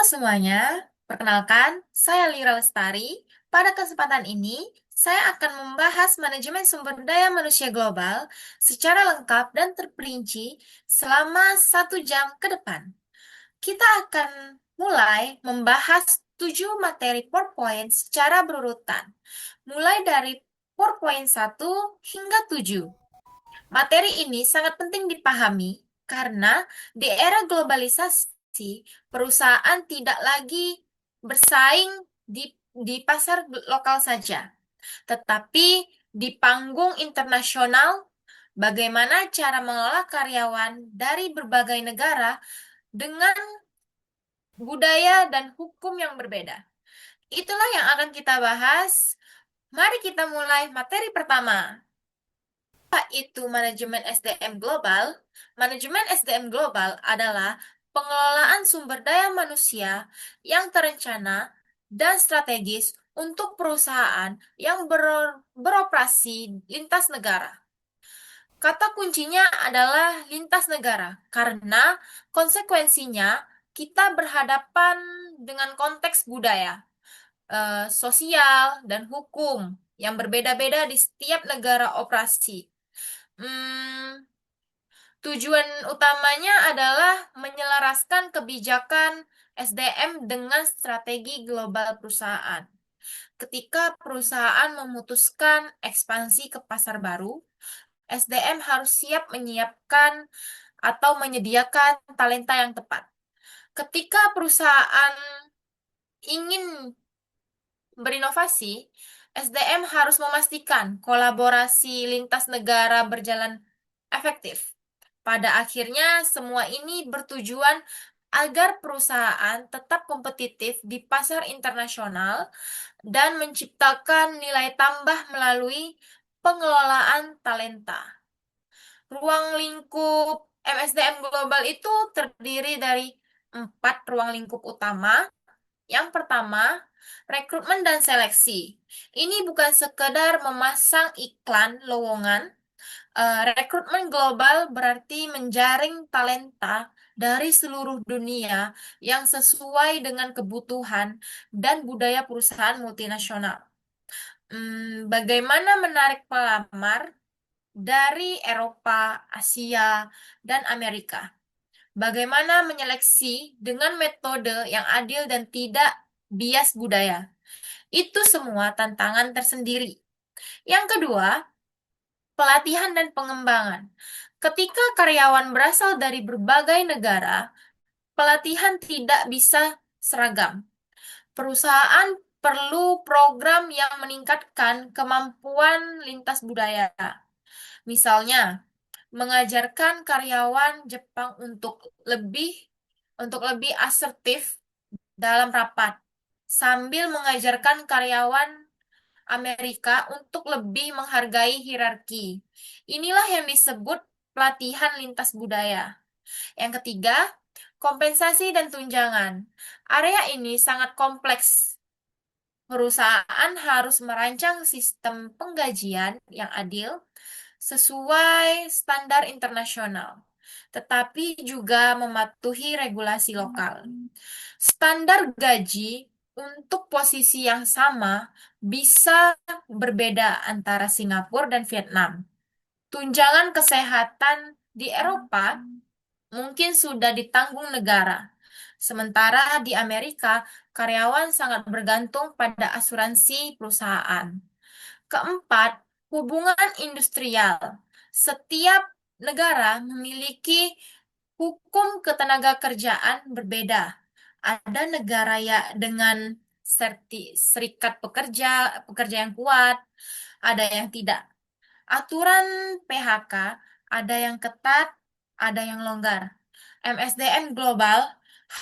Semuanya, perkenalkan, saya Lira Lestari. Pada kesempatan ini, saya akan membahas manajemen sumber daya manusia global secara lengkap dan terperinci selama 1 jam ke depan. Kita akan mulai membahas 7 materi PowerPoint secara berurutan, mulai dari PowerPoint 1 hingga 7. Materi ini sangat penting dipahami karena di era globalisasi, perusahaan tidak lagi bersaing di pasar lokal saja, tetapi di panggung internasional, bagaimana cara mengelola karyawan dari berbagai negara dengan budaya dan hukum yang berbeda. Itulah yang akan kita bahas. Mari kita mulai materi pertama. Apa itu manajemen SDM global? Manajemen SDM global adalah pengelolaan sumber daya manusia yang terencana dan strategis untuk perusahaan yang beroperasi lintas negara. Kata kuncinya adalah lintas negara, karena konsekuensinya kita berhadapan dengan konteks budaya, sosial, dan hukum yang berbeda-beda di setiap negara operasi. Hmm, Tujuan utamanya adalah menyelaraskan kebijakan SDM dengan strategi global perusahaan. Ketika perusahaan memutuskan ekspansi ke pasar baru, SDM harus siap menyiapkan atau menyediakan talenta yang tepat. Ketika perusahaan ingin berinovasi, SDM harus memastikan kolaborasi lintas negara berjalan efektif. Pada akhirnya, semua ini bertujuan agar perusahaan tetap kompetitif di pasar internasional dan menciptakan nilai tambah melalui pengelolaan talenta. Ruang lingkup MSDM global itu terdiri dari 4 ruang lingkup utama. Yang pertama, rekrutmen dan seleksi. Ini bukan sekedar memasang iklan lowongan. Rekrutmen global berarti menjaring talenta dari seluruh dunia yang sesuai dengan kebutuhan dan budaya perusahaan multinasional. Bagaimana menarik pelamar dari Eropa, Asia, dan Amerika? Bagaimana menyeleksi dengan metode yang adil dan tidak bias budaya? Itu semua tantangan tersendiri. Yang kedua, pelatihan dan pengembangan. Ketika karyawan berasal dari berbagai negara, pelatihan tidak bisa seragam. Perusahaan perlu program yang meningkatkan kemampuan lintas budaya. Misalnya, mengajarkan karyawan Jepang untuk lebih asertif dalam rapat, sambil mengajarkan karyawan Amerika untuk lebih menghargai hierarki. Inilah yang disebut pelatihan lintas budaya. Yang ketiga, kompensasi dan tunjangan. Area ini sangat kompleks. Perusahaan harus merancang sistem penggajian yang adil sesuai standar internasional, tetapi juga mematuhi regulasi lokal. Standar gaji untuk posisi yang sama bisa berbeda antara Singapura dan Vietnam. Tunjangan kesehatan di Eropa mungkin sudah ditanggung negara. Sementara di Amerika, karyawan sangat bergantung pada asuransi perusahaan. Keempat, hubungan industrial. Setiap negara memiliki hukum ketenagakerjaan berbeda. Ada negara ya dengan serikat pekerja, pekerja yang kuat, ada yang tidak. Aturan PHK ada yang ketat, ada yang longgar. MSDM global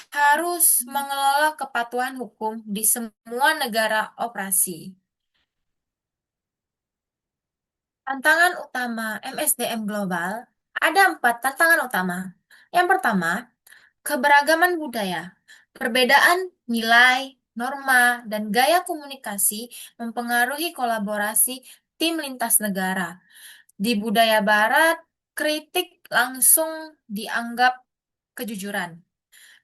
harus mengelola kepatuhan hukum di semua negara operasi. Tantangan utama MSDM global, ada 4 tantangan utama. Yang pertama, keberagaman budaya. Perbedaan nilai, norma, dan gaya komunikasi mempengaruhi kolaborasi tim lintas negara. Di budaya barat, kritik langsung dianggap kejujuran.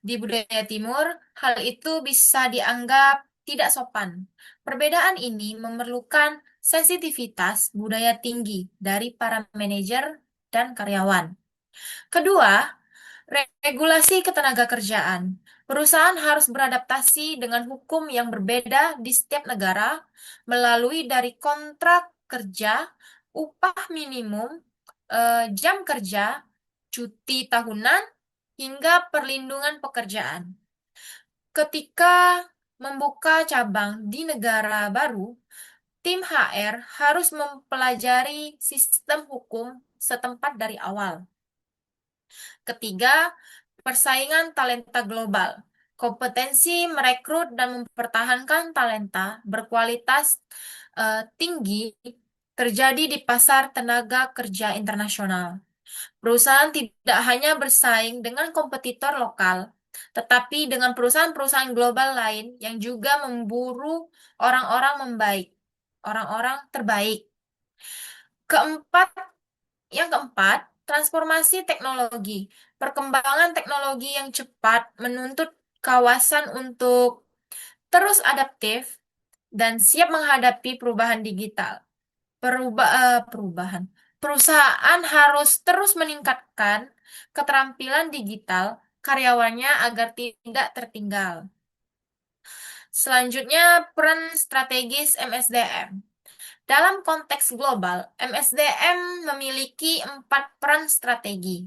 Di budaya Timur, hal itu bisa dianggap tidak sopan. Perbedaan ini memerlukan sensitivitas budaya tinggi dari para manajer dan karyawan. Kedua, regulasi ketenagakerjaan. Perusahaan harus beradaptasi dengan hukum yang berbeda di setiap negara melalui dari kontrak kerja, upah minimum, jam kerja, cuti tahunan, hingga perlindungan pekerjaan. Ketika membuka cabang di negara baru, tim HR harus mempelajari sistem hukum setempat dari awal. Ketiga, persaingan talenta global. Kompetensi merekrut dan mempertahankan talenta berkualitas tinggi terjadi di pasar tenaga kerja internasional. Perusahaan tidak hanya bersaing dengan kompetitor lokal, tetapi dengan perusahaan-perusahaan global lain yang juga memburu orang-orang membaik, orang-orang terbaik. Keempat, yang keempat, transformasi teknologi. Perkembangan teknologi yang cepat menuntut kawasan untuk terus adaptif dan siap menghadapi perubahan digital. Perubahan. Perusahaan harus terus meningkatkan keterampilan digital karyawannya agar tidak tertinggal. Selanjutnya, peran strategis MSDM. Dalam konteks global, MSDM memiliki 4 peran strategi.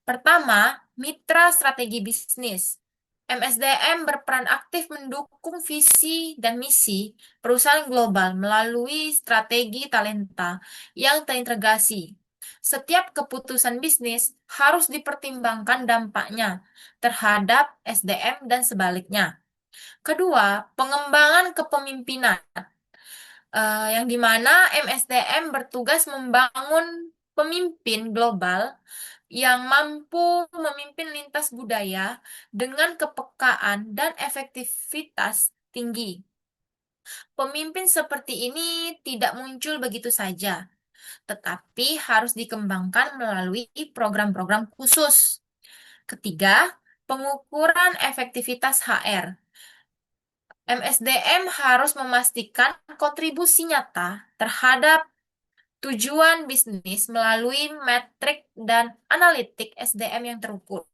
Pertama, mitra strategi bisnis. MSDM berperan aktif mendukung visi dan misi perusahaan global melalui strategi talenta yang terintegrasi. Setiap keputusan bisnis harus dipertimbangkan dampaknya terhadap SDM dan sebaliknya. Kedua, pengembangan kepemimpinan, yang dimana MSDM bertugas membangun pemimpin global yang mampu memimpin lintas budaya dengan kepekaan dan efektivitas tinggi. Pemimpin seperti ini tidak muncul begitu saja, tetapi harus dikembangkan melalui program-program khusus. Ketiga, pengukuran efektivitas HR. MSDM harus memastikan kontribusi nyata terhadap tujuan bisnis melalui metrik dan analitik SDM yang terukur.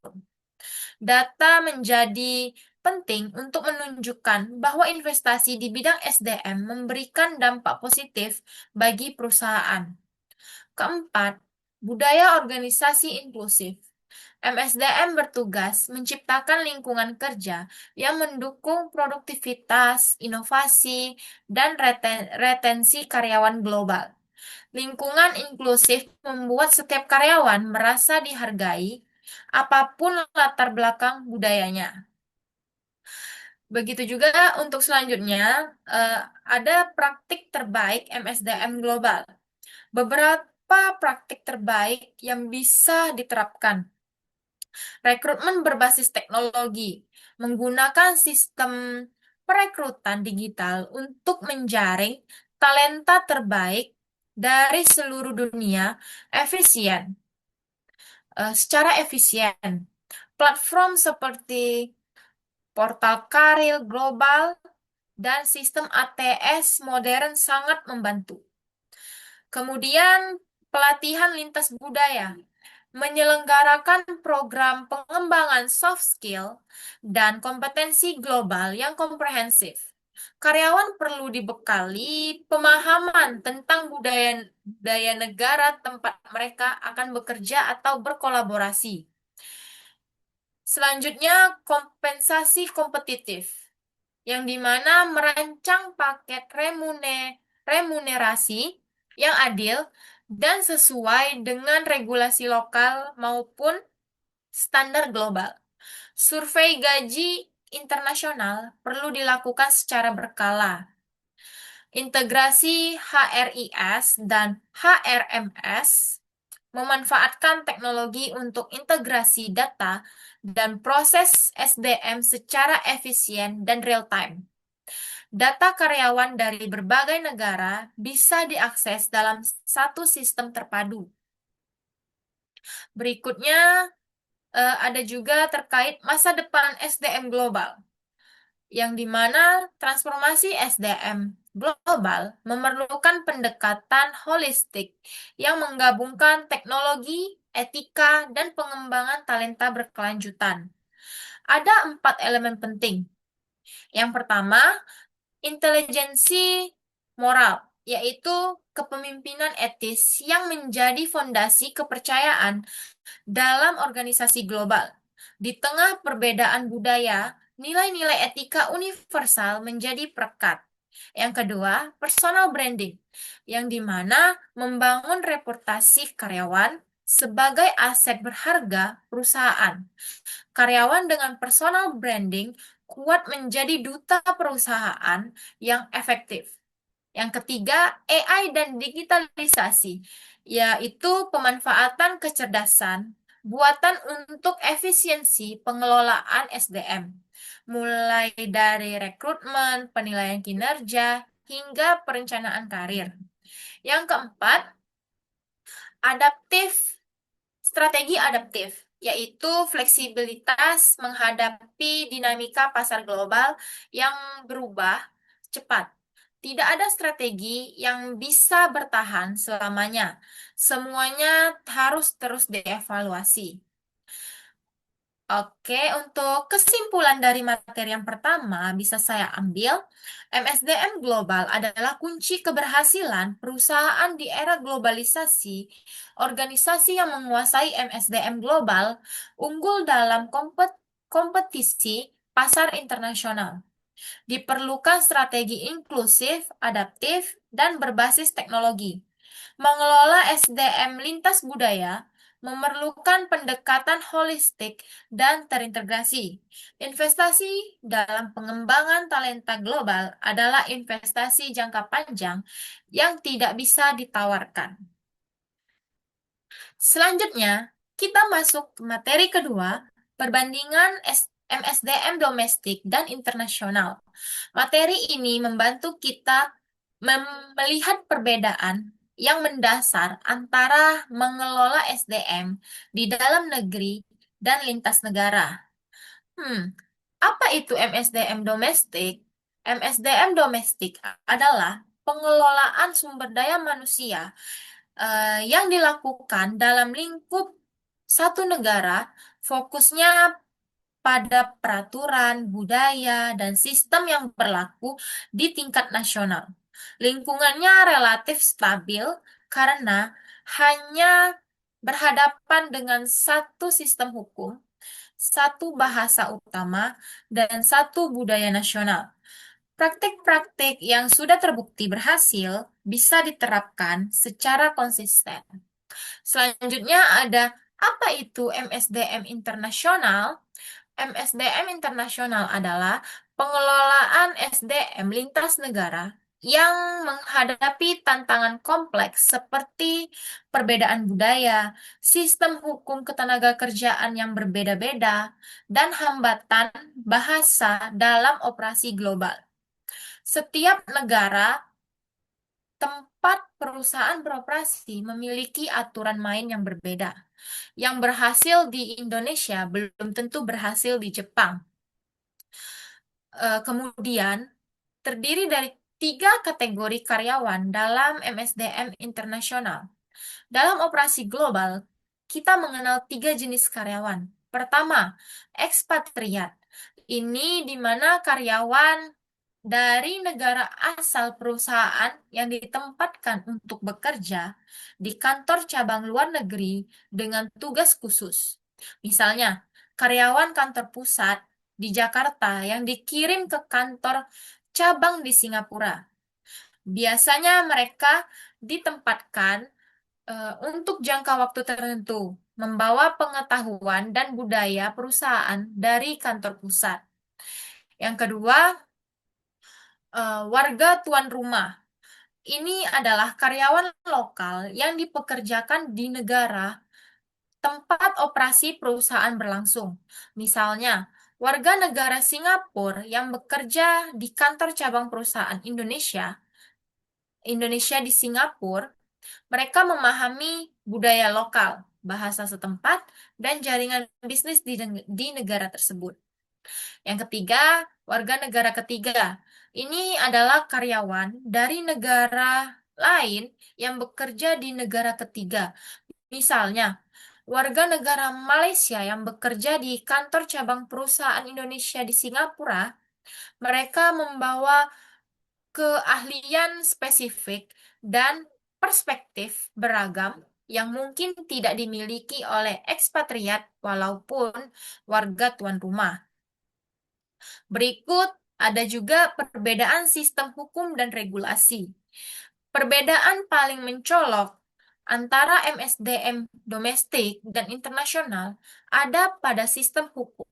Data menjadi penting untuk menunjukkan bahwa investasi di bidang SDM memberikan dampak positif bagi perusahaan. Keempat, budaya organisasi inklusif. MSDM bertugas menciptakan lingkungan kerja yang mendukung produktivitas, inovasi, dan retensi karyawan global. Lingkungan inklusif membuat setiap karyawan merasa dihargai, apapun latar belakang budayanya. Begitu juga untuk selanjutnya, ada praktik terbaik MSDM global. Beberapa praktik terbaik yang bisa diterapkan. Rekrutmen berbasis teknologi, menggunakan sistem perekrutan digital untuk menjaring talenta terbaik dari seluruh dunia secara efisien. Platform seperti portal karir global dan sistem ATS modern sangat membantu. Kemudian pelatihan lintas budaya, menyelenggarakan program pengembangan soft skill dan kompetensi global yang komprehensif. Karyawan perlu dibekali pemahaman tentang budaya negara tempat mereka akan bekerja atau berkolaborasi. Selanjutnya, kompensasi kompetitif, yang dimana merancang paket remunerasi yang adil dan sesuai dengan regulasi lokal maupun standar global. Survei gaji internasional perlu dilakukan secara berkala. Integrasi HRIS dan HRMS memanfaatkan teknologi untuk integrasi data dan proses SDM secara efisien dan real-time. Data karyawan dari berbagai negara bisa diakses dalam satu sistem terpadu. Berikutnya, Ada juga terkait masa depan SDM global, yang dimana transformasi SDM global memerlukan pendekatan holistik yang menggabungkan teknologi, etika, dan pengembangan talenta berkelanjutan. Ada 4 elemen penting. Yang pertama, intelijensi moral, yaitu kepemimpinan etis yang menjadi fondasi kepercayaan dalam organisasi global. Di tengah perbedaan budaya, nilai-nilai etika universal menjadi perekat. Yang kedua, personal branding, yang dimana membangun reputasi karyawan sebagai aset berharga perusahaan. Karyawan dengan personal branding kuat menjadi duta perusahaan yang efektif. Yang ketiga, AI dan digitalisasi, yaitu pemanfaatan kecerdasan buatan untuk efisiensi pengelolaan SDM, mulai dari rekrutmen, penilaian kinerja, hingga perencanaan karir. Yang keempat, adaptif strategi adaptif, yaitu fleksibilitas menghadapi dinamika pasar global yang berubah cepat. Tidak ada strategi yang bisa bertahan selamanya. Semuanya harus terus dievaluasi. Oke, untuk kesimpulan dari materi yang pertama, bisa saya ambil, MSDM global adalah kunci keberhasilan perusahaan di era globalisasi. Organisasi yang menguasai MSDM global unggul dalam kompetisi pasar internasional. Diperlukan strategi inklusif, adaptif, dan berbasis teknologi. Mengelola SDM lintas budaya memerlukan pendekatan holistik dan terintegrasi. Investasi dalam pengembangan talenta global adalah investasi jangka panjang yang tidak bisa ditawarkan. Selanjutnya, kita masuk ke materi kedua, perbandingan MSDM domestik dan internasional. Materi ini membantu kita melihat perbedaan yang mendasar antara mengelola SDM di dalam negeri dan lintas negara. Apa itu MSDM domestik? MSDM domestik adalah pengelolaan sumber daya manusia yang dilakukan dalam lingkup satu negara, fokusnya pada peraturan, budaya, dan sistem yang berlaku di tingkat nasional. Lingkungannya relatif stabil karena hanya berhadapan dengan satu sistem hukum, satu bahasa utama, dan satu budaya nasional. Praktik-praktik yang sudah terbukti berhasil bisa diterapkan secara konsisten. Selanjutnya ada apa itu MSDM internasional? MSDM internasional adalah pengelolaan SDM lintas negara yang menghadapi tantangan kompleks seperti perbedaan budaya, sistem hukum ketenagakerjaan yang berbeda-beda, dan hambatan bahasa dalam operasi global. Setiap negara tempat perusahaan beroperasi memiliki aturan main yang berbeda. Yang berhasil di Indonesia belum tentu berhasil di Jepang. Kemudian, terdiri dari 3 kategori karyawan dalam MSDM internasional. Dalam operasi global, kita mengenal 3 jenis karyawan. Pertama, ekspatriat. Ini di mana karyawan dari negara asal perusahaan yang ditempatkan untuk bekerja di kantor cabang luar negeri dengan tugas khusus. Misalnya, karyawan kantor pusat di Jakarta yang dikirim ke kantor cabang di Singapura. Biasanya mereka ditempatkan untuk jangka waktu tertentu, membawa pengetahuan dan budaya perusahaan dari kantor pusat. Yang kedua, warga tuan rumah. Ini adalah karyawan lokal yang dipekerjakan di negara tempat operasi perusahaan berlangsung. Misalnya, warga negara Singapura yang bekerja di kantor cabang perusahaan Indonesia di Singapura, mereka memahami budaya lokal. bahasa setempat, dan jaringan bisnis di negara tersebut. Yang ketiga, warga negara ketiga. Ini adalah karyawan dari negara lain yang bekerja di negara ketiga. Misalnya, warga negara Malaysia yang bekerja di kantor cabang perusahaan Indonesia di Singapura, mereka membawa keahlian spesifik dan perspektif beragam yang mungkin tidak dimiliki oleh ekspatriat walaupun warga tuan rumah. Berikut ada juga perbedaan sistem hukum dan regulasi. Perbedaan paling mencolok antara MSDM domestik dan internasional ada pada sistem hukum.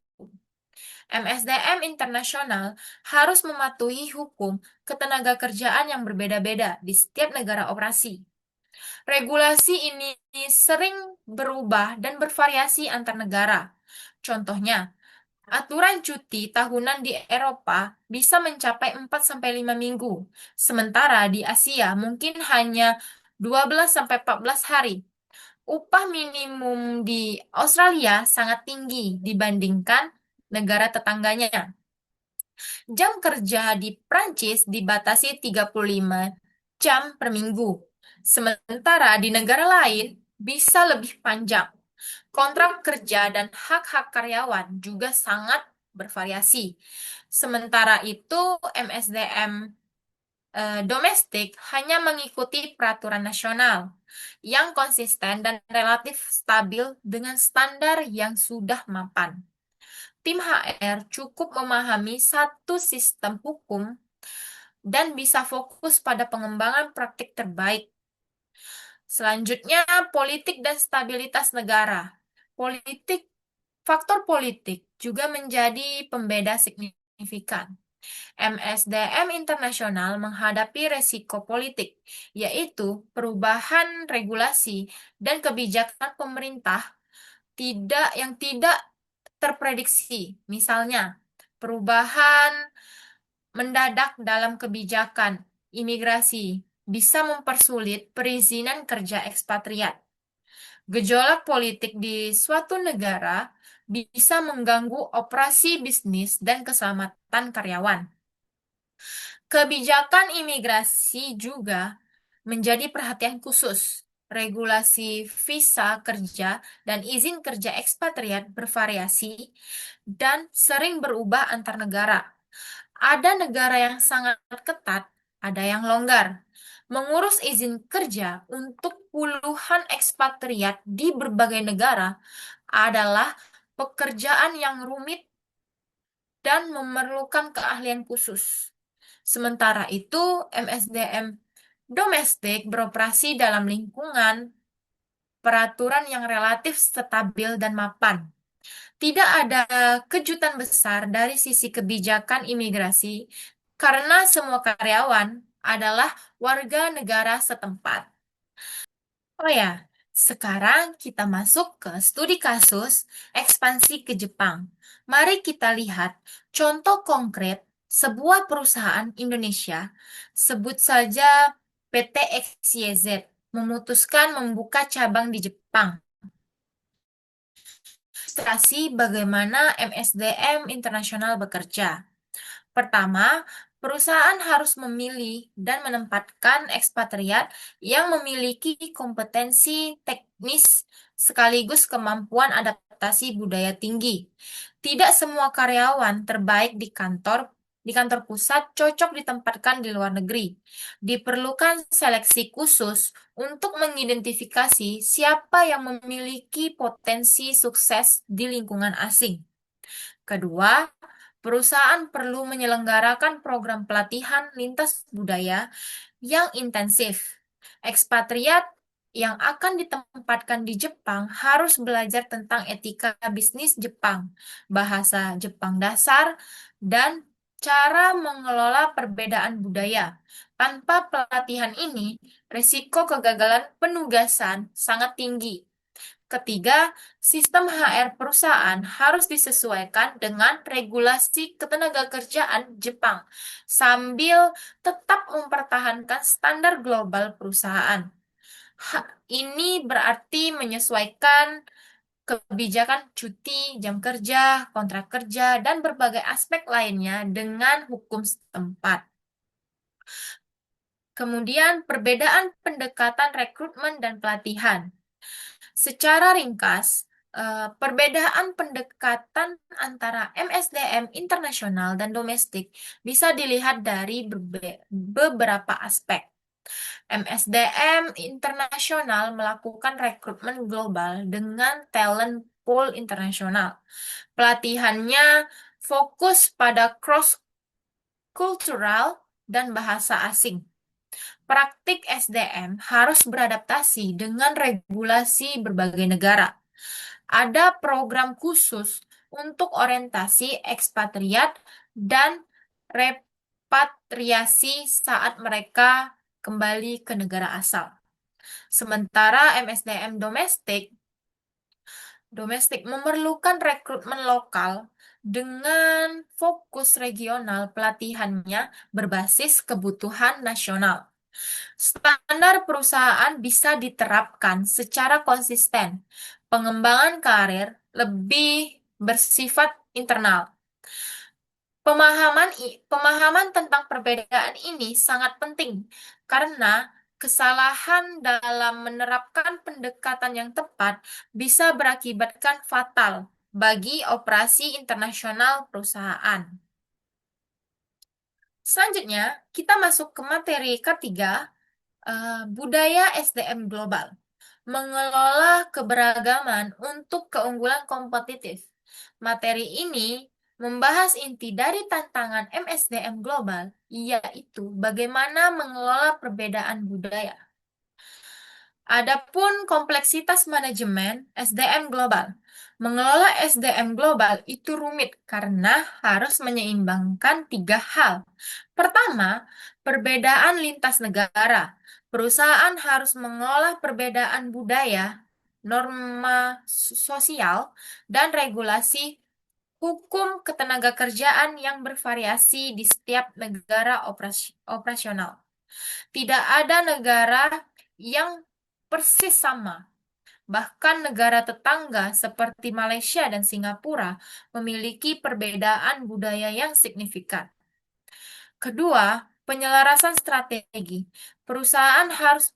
MSDM internasional harus mematuhi hukum ketenagakerjaan yang berbeda-beda di setiap negara operasi. Regulasi ini sering berubah dan bervariasi antar negara. Contohnya, aturan cuti tahunan di Eropa bisa mencapai 4-5 minggu, sementara di Asia mungkin hanya 12-14 hari. Upah minimum di Australia sangat tinggi dibandingkan negara tetangganya. Jam kerja di Prancis dibatasi 35 jam per minggu, sementara di negara lain bisa lebih panjang. Kontrak kerja dan hak-hak karyawan juga sangat bervariasi. Sementara itu, MSDM domestik hanya mengikuti peraturan nasional yang konsisten dan relatif stabil dengan standar yang sudah mapan. Tim HR cukup memahami satu sistem hukum dan bisa fokus pada pengembangan praktik terbaik. Selanjutnya, politik dan stabilitas negara. Faktor politik juga menjadi pembeda signifikan. MSDM internasional menghadapi resiko politik, yaitu perubahan regulasi dan kebijakan pemerintah yang tidak terprediksi. Misalnya, perubahan mendadak dalam kebijakan imigrasi bisa mempersulit perizinan kerja ekspatriat. Gejolak politik di suatu negara bisa mengganggu operasi bisnis dan keselamatan karyawan. Kebijakan imigrasi juga menjadi perhatian khusus. Regulasi visa kerja dan izin kerja ekspatriat bervariasi dan sering berubah antar negara. Ada negara yang sangat ketat, ada yang longgar. Mengurus izin kerja untuk puluhan ekspatriat di berbagai negara adalah pekerjaan yang rumit dan memerlukan keahlian khusus. Sementara itu, MSDM domestik beroperasi dalam lingkungan peraturan yang relatif stabil dan mapan. Tidak ada kejutan besar dari sisi kebijakan imigrasi karena semua karyawan adalah warga negara setempat. Oh ya, sekarang kita masuk ke studi kasus ekspansi ke Jepang. Mari kita lihat contoh konkret sebuah perusahaan Indonesia, sebut saja PT XYZ, memutuskan membuka cabang di Jepang. Ilustrasi bagaimana MSDM internasional bekerja. Pertama, perusahaan harus memilih dan menempatkan ekspatriat yang memiliki kompetensi teknis sekaligus kemampuan adaptasi budaya tinggi. Tidak semua karyawan terbaik di kantor pusat cocok ditempatkan di luar negeri. Diperlukan seleksi khusus untuk mengidentifikasi siapa yang memiliki potensi sukses di lingkungan asing. Kedua, perusahaan perlu menyelenggarakan program pelatihan lintas budaya yang intensif. Ekspatriat yang akan ditempatkan di Jepang harus belajar tentang etika bisnis Jepang, bahasa Jepang dasar, dan cara mengelola perbedaan budaya. Tanpa pelatihan ini, risiko kegagalan penugasan sangat tinggi. Ketiga, sistem HR perusahaan harus disesuaikan dengan regulasi ketenagakerjaan Jepang sambil tetap mempertahankan standar global perusahaan. Ini berarti menyesuaikan kebijakan cuti, jam kerja, kontrak kerja, dan berbagai aspek lainnya dengan hukum setempat. Kemudian, perbedaan pendekatan rekrutmen dan pelatihan. Secara ringkas, perbedaan pendekatan antara MSDM internasional dan domestik bisa dilihat dari beberapa aspek. MSDM internasional melakukan rekrutmen global dengan talent pool internasional. Pelatihannya fokus pada cross-cultural dan bahasa asing. Praktik SDM harus beradaptasi dengan regulasi berbagai negara. Ada program khusus untuk orientasi ekspatriat dan repatriasi saat mereka kembali ke negara asal. Sementara MSDM domestik memerlukan rekrutmen lokal dengan fokus regional, pelatihannya berbasis kebutuhan nasional. Standar perusahaan bisa diterapkan secara konsisten. Pengembangan karir lebih bersifat internal. Pemahaman tentang perbedaan ini sangat penting karena kesalahan dalam menerapkan pendekatan yang tepat bisa berakibatkan fatal bagi operasi internasional perusahaan. Selanjutnya, kita masuk ke materi ketiga, budaya SDM global. Mengelola keberagaman untuk keunggulan kompetitif. Materi ini membahas inti dari tantangan MSDM global, yaitu bagaimana mengelola perbedaan budaya. Adapun kompleksitas manajemen SDM global. Mengelola SDM global itu rumit karena harus menyeimbangkan tiga hal. Pertama, perbedaan lintas negara. Perusahaan harus mengolah perbedaan budaya, norma sosial, dan regulasi hukum ketenagakerjaan yang bervariasi di setiap negara operasional. Tidak ada negara yang persis sama. Bahkan negara tetangga seperti Malaysia dan Singapura memiliki perbedaan budaya yang signifikan. Kedua, penyelarasan strategi. Perusahaan harus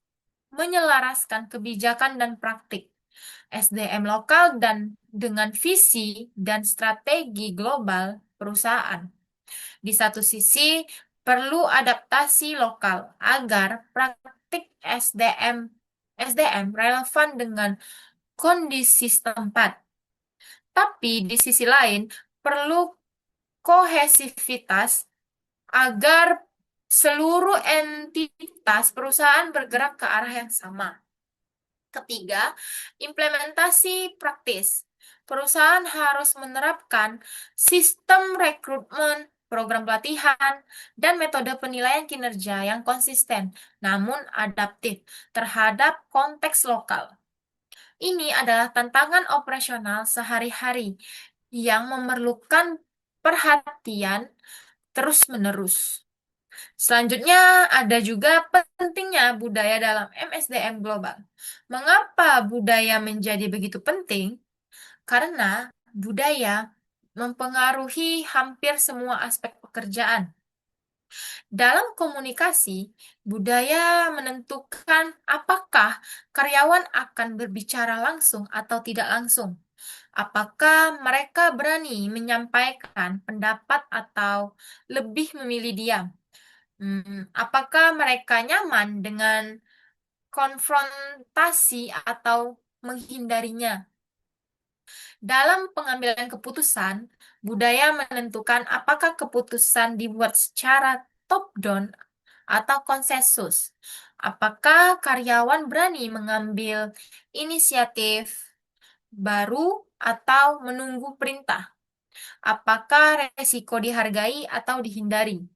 menyelaraskan kebijakan dan praktik SDM lokal dan dengan visi dan strategi global perusahaan. Di satu sisi, perlu adaptasi lokal agar praktik SDM relevan dengan kondisi setempat. Tapi di sisi lain, perlu kohesivitas agar seluruh entitas perusahaan bergerak ke arah yang sama. Ketiga, implementasi praktis. Perusahaan harus menerapkan sistem rekrutmen, program pelatihan, dan metode penilaian kinerja yang konsisten, namun adaptif terhadap konteks lokal. Ini adalah tantangan operasional sehari-hari yang memerlukan perhatian terus-menerus. Selanjutnya, ada juga pentingnya budaya dalam MSDM global. Mengapa budaya menjadi begitu penting? Karena budaya mempengaruhi hampir semua aspek pekerjaan. Dalam komunikasi, budaya menentukan apakah karyawan akan berbicara langsung atau tidak langsung. Apakah mereka berani menyampaikan pendapat atau lebih memilih diam? Apakah mereka nyaman dengan konfrontasi atau menghindarinya? Dalam pengambilan keputusan, budaya menentukan apakah keputusan dibuat secara top-down atau konsensus. Apakah karyawan berani mengambil inisiatif baru atau menunggu perintah? Apakah resiko dihargai atau dihindari?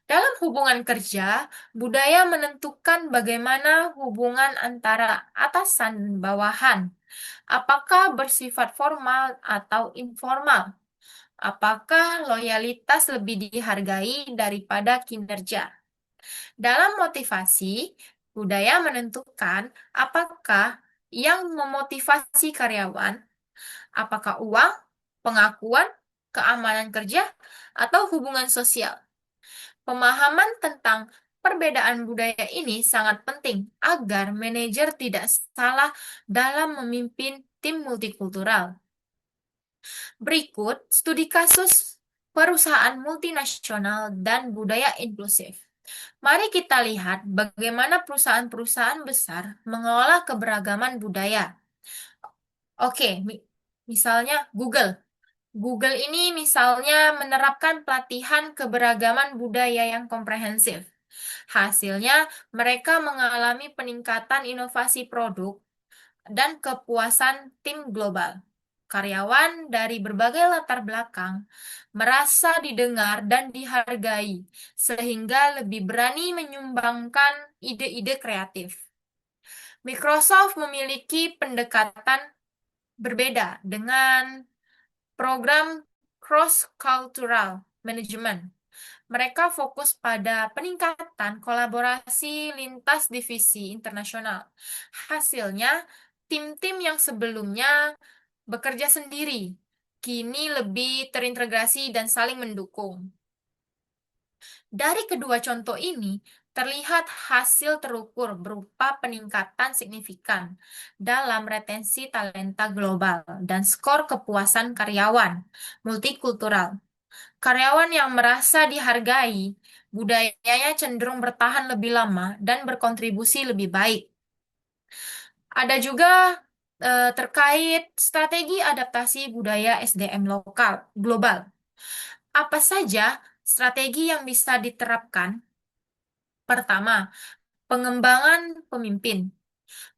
Dalam hubungan kerja, budaya menentukan bagaimana hubungan antara atasan dan bawahan. Apakah bersifat formal atau informal? Apakah loyalitas lebih dihargai daripada kinerja? Dalam motivasi, Budaya menentukan apakah yang memotivasi karyawan, apakah uang, pengakuan, keamanan kerja, atau hubungan sosial. Pemahaman tentang perbedaan budaya ini sangat penting agar manajer tidak salah dalam memimpin tim multikultural. Berikut studi kasus perusahaan multinasional dan budaya inklusif. Mari kita lihat bagaimana perusahaan-perusahaan besar mengelola keberagaman budaya. Oke, misalnya Google. Google ini misalnya menerapkan pelatihan keberagaman budaya yang komprehensif. Hasilnya, mereka mengalami peningkatan inovasi produk dan kepuasan tim global. Karyawan dari berbagai latar belakang merasa didengar dan dihargai, sehingga lebih berani menyumbangkan ide-ide kreatif. Microsoft memiliki pendekatan berbeda dengan program cross-cultural management. Mereka fokus pada peningkatan kolaborasi lintas divisi internasional. Hasilnya, tim-tim yang sebelumnya bekerja sendiri kini lebih terintegrasi dan saling mendukung. Dari kedua contoh ini, terlihat hasil terukur berupa peningkatan signifikan dalam retensi talenta global dan skor kepuasan karyawan multikultural. Karyawan yang merasa dihargai, budayanya cenderung bertahan lebih lama dan berkontribusi lebih baik. Ada juga terkait strategi adaptasi budaya SDM lokal global. Apa saja strategi yang bisa diterapkan? Pertama, pengembangan pemimpin.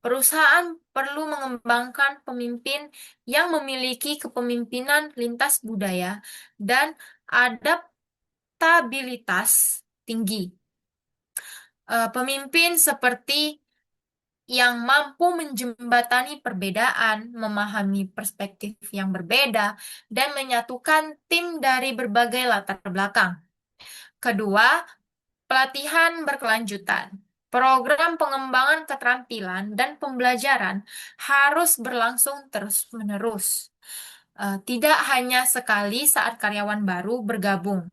Perusahaan perlu mengembangkan pemimpin yang memiliki kepemimpinan lintas budaya dan adaptabilitas tinggi. Pemimpin seperti yang mampu menjembatani perbedaan, memahami perspektif yang berbeda, dan menyatukan tim dari berbagai latar belakang. Kedua, pelatihan berkelanjutan. Program pengembangan keterampilan dan pembelajaran harus berlangsung terus-menerus. Tidak hanya sekali saat karyawan baru bergabung.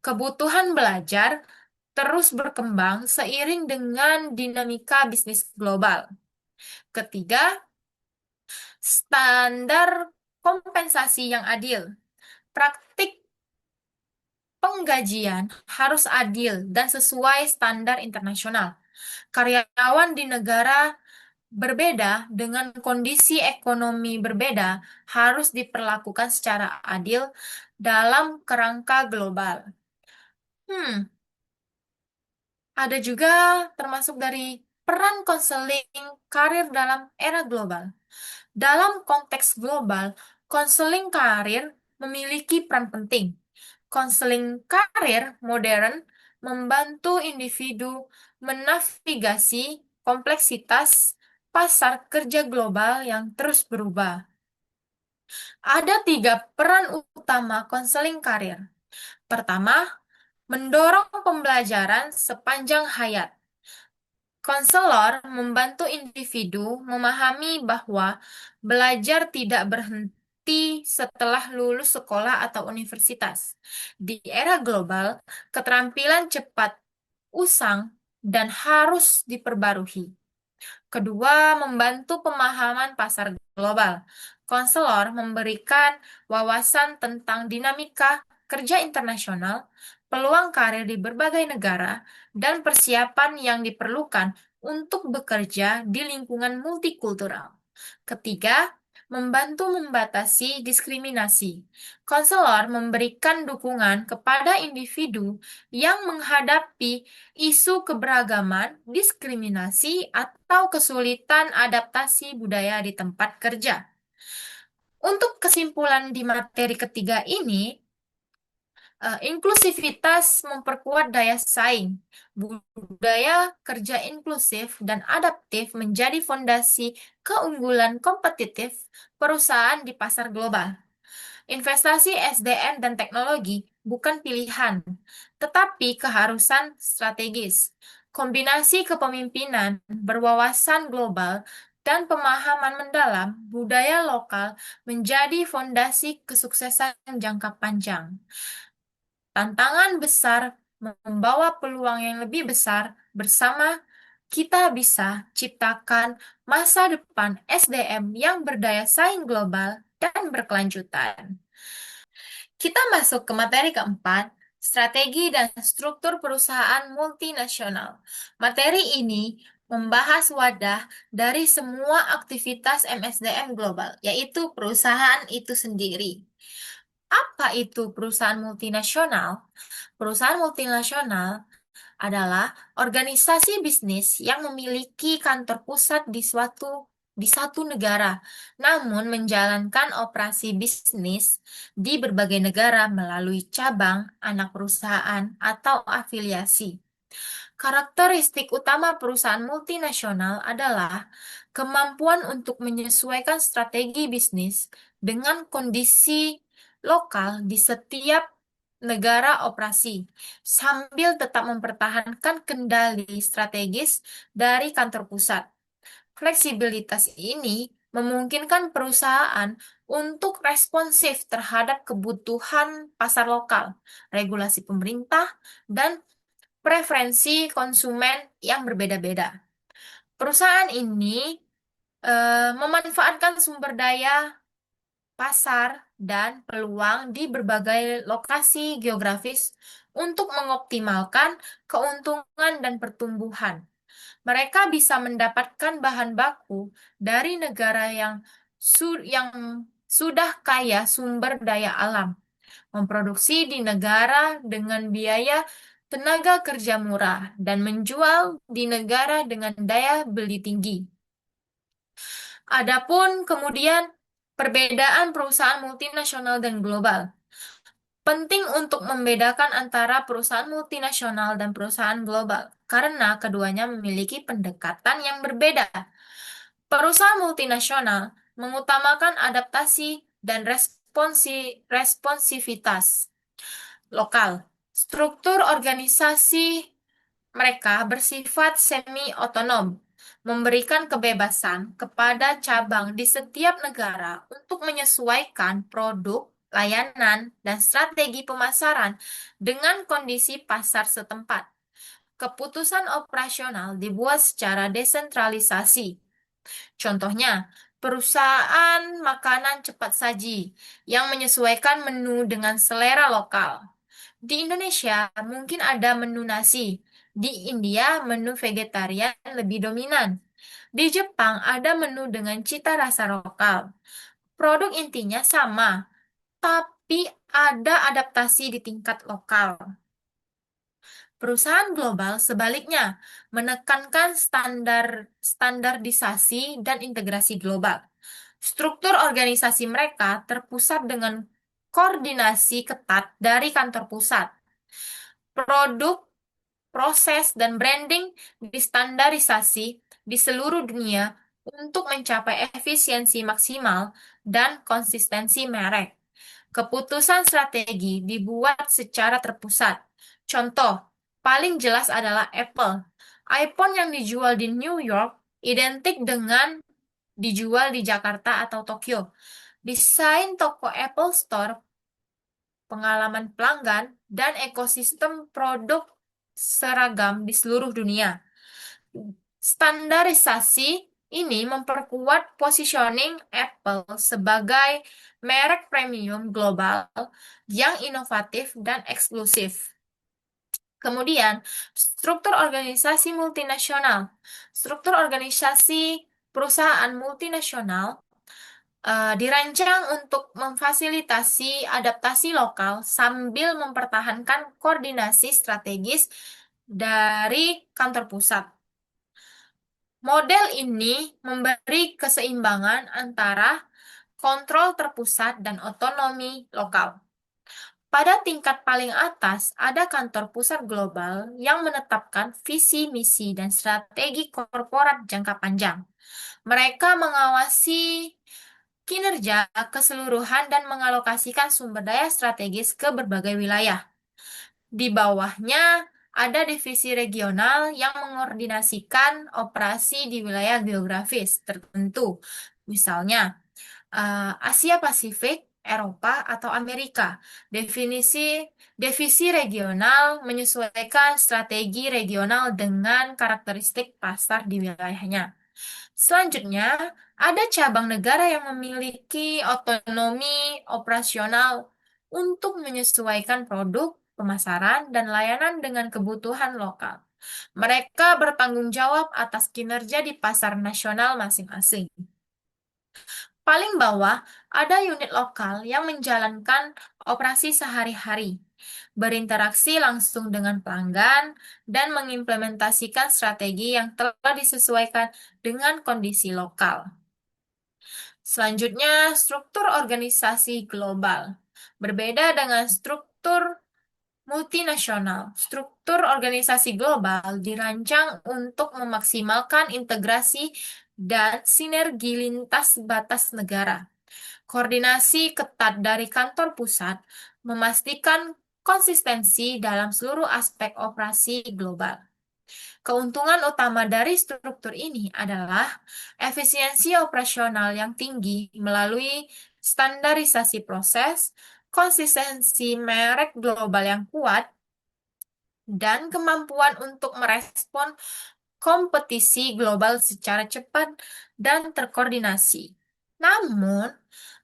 Kebutuhan belajar terus berkembang seiring dengan dinamika bisnis global. Ketiga, standar kompensasi yang adil. Praktik penggajian harus adil dan sesuai standar internasional. Karyawan di negara berbeda dengan kondisi ekonomi berbeda harus diperlakukan secara adil dalam kerangka global. Ada juga termasuk dari peran konseling karir dalam era global. Dalam konteks global, konseling karir memiliki peran penting. Konseling karir modern membantu individu menavigasi kompleksitas pasar kerja global yang terus berubah. Ada 3 peran utama konseling karir. Pertama, mendorong pembelajaran sepanjang hayat. Konselor membantu individu memahami bahwa belajar tidak berhenti setelah lulus sekolah atau universitas. Di era global, keterampilan cepat usang dan harus diperbarui. Kedua, membantu pemahaman pasar global. Konselor memberikan wawasan tentang dinamika kerja internasional, peluang karir di berbagai negara, dan persiapan yang diperlukan untuk bekerja di lingkungan multikultural. Ketiga, membantu membatasi diskriminasi. Konselor memberikan dukungan kepada individu yang menghadapi isu keberagaman, diskriminasi, atau kesulitan adaptasi budaya di tempat kerja. Untuk kesimpulan di materi ketiga ini, inklusivitas memperkuat daya saing. Budaya kerja inklusif dan adaptif menjadi fondasi keunggulan kompetitif perusahaan di pasar global. Investasi SDM dan teknologi bukan pilihan, tetapi keharusan strategis. Kombinasi kepemimpinan berwawasan global dan pemahaman mendalam budaya lokal menjadi fondasi kesuksesan jangka panjang. Tantangan besar membawa peluang yang lebih besar. Bersama kita bisa ciptakan masa depan SDM yang berdaya saing global dan berkelanjutan. Kita masuk ke materi keempat, strategi dan struktur perusahaan multinasional. Materi ini membahas wadah dari semua aktivitas MSDM global, yaitu perusahaan itu sendiri. Apa itu perusahaan multinasional? Perusahaan multinasional adalah organisasi bisnis yang memiliki kantor pusat di satu negara, namun menjalankan operasi bisnis di berbagai negara melalui cabang, anak perusahaan, atau afiliasi. Karakteristik utama perusahaan multinasional adalah kemampuan untuk menyesuaikan strategi bisnis dengan kondisi lokal di setiap negara operasi, sambil tetap mempertahankan kendali strategis dari kantor pusat. Fleksibilitas ini memungkinkan perusahaan untuk responsif terhadap kebutuhan pasar lokal, regulasi pemerintah, dan preferensi konsumen yang berbeda-beda. Perusahaan ini memanfaatkan sumber daya pasar dan peluang di berbagai lokasi geografis untuk mengoptimalkan keuntungan dan pertumbuhan. Mereka bisa mendapatkan bahan baku dari negara yang sudah kaya sumber daya alam, memproduksi di negara dengan biaya tenaga kerja murah, dan menjual di negara dengan daya beli tinggi. Adapun kemudian perbedaan perusahaan multinasional dan global. Penting untuk membedakan antara perusahaan multinasional dan perusahaan global, karena keduanya memiliki pendekatan yang berbeda. Perusahaan multinasional mengutamakan adaptasi dan responsivitas lokal. Struktur organisasi mereka bersifat semi-otonom, memberikan kebebasan kepada cabang di setiap negara untuk menyesuaikan produk, layanan, dan strategi pemasaran dengan kondisi pasar setempat. Keputusan operasional dibuat secara desentralisasi. Contohnya, perusahaan makanan cepat saji yang menyesuaikan menu dengan selera lokal. Di Indonesia mungkin ada menu nasi. Di India menu vegetarian lebih dominan. Di Jepang ada menu dengan cita rasa lokal. Produk intinya sama, tapi ada adaptasi di tingkat lokal. Perusahaan global sebaliknya menekankan standarisasi dan integrasi global. Struktur organisasi mereka terpusat dengan koordinasi ketat dari kantor pusat. Produk, proses, dan branding distandarisasi di seluruh dunia untuk mencapai efisiensi maksimal dan konsistensi merek. Keputusan strategi dibuat secara terpusat. Contoh paling jelas adalah Apple. iPhone yang dijual di New York identik dengan dijual di Jakarta atau Tokyo. Desain toko Apple Store, pengalaman pelanggan, dan ekosistem produk seragam di seluruh dunia. Standarisasi ini memperkuat positioning Apple sebagai merek premium global yang inovatif dan eksklusif. Kemudian, struktur organisasi multinasional. Struktur organisasi perusahaan multinasional dirancang untuk memfasilitasi adaptasi lokal sambil mempertahankan koordinasi strategis dari kantor pusat. Model ini memberi keseimbangan antara kontrol terpusat dan otonomi lokal. Pada tingkat paling atas, ada kantor pusat global yang menetapkan visi, misi, dan strategi korporat jangka panjang. Mereka mengawasi kinerja keseluruhan dan mengalokasikan sumber daya strategis ke berbagai wilayah. Di bawahnya Ada divisi regional yang mengordinasikan operasi di wilayah geografis tertentu. Misalnya, Asia Pasifik, Eropa, atau Amerika. Divisi regional menyesuaikan strategi regional dengan karakteristik pasar di wilayahnya. Selanjutnya, ada cabang negara yang memiliki otonomi operasional untuk menyesuaikan produk, pemasaran, dan layanan dengan kebutuhan lokal. Mereka bertanggung jawab atas kinerja di pasar nasional masing-masing. Paling bawah, ada unit lokal yang menjalankan operasi sehari-hari, berinteraksi langsung dengan pelanggan, dan mengimplementasikan strategi yang telah disesuaikan dengan kondisi lokal. Selanjutnya, struktur organisasi global. Berbeda dengan struktur multinasional, struktur organisasi global dirancang untuk memaksimalkan integrasi dan sinergi lintas batas negara. Koordinasi ketat dari kantor pusat memastikan konsistensi dalam seluruh aspek operasi global. Keuntungan utama dari struktur ini adalah efisiensi operasional yang tinggi melalui standarisasi proses, konsistensi merek global yang kuat, dan kemampuan untuk merespon kompetisi global secara cepat dan terkoordinasi. Namun,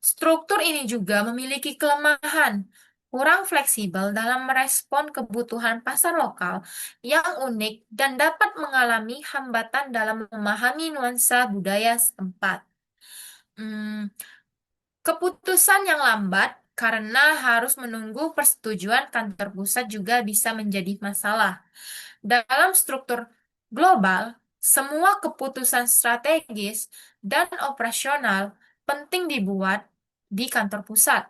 struktur ini juga memiliki kelemahan, kurang fleksibel dalam merespon kebutuhan pasar lokal yang unik dan dapat mengalami hambatan dalam memahami nuansa budaya setempat. Hmm, Keputusan yang lambat karena harus menunggu persetujuan kantor pusat juga bisa menjadi masalah. Dalam struktur global, semua keputusan strategis dan operasional penting dibuat di kantor pusat.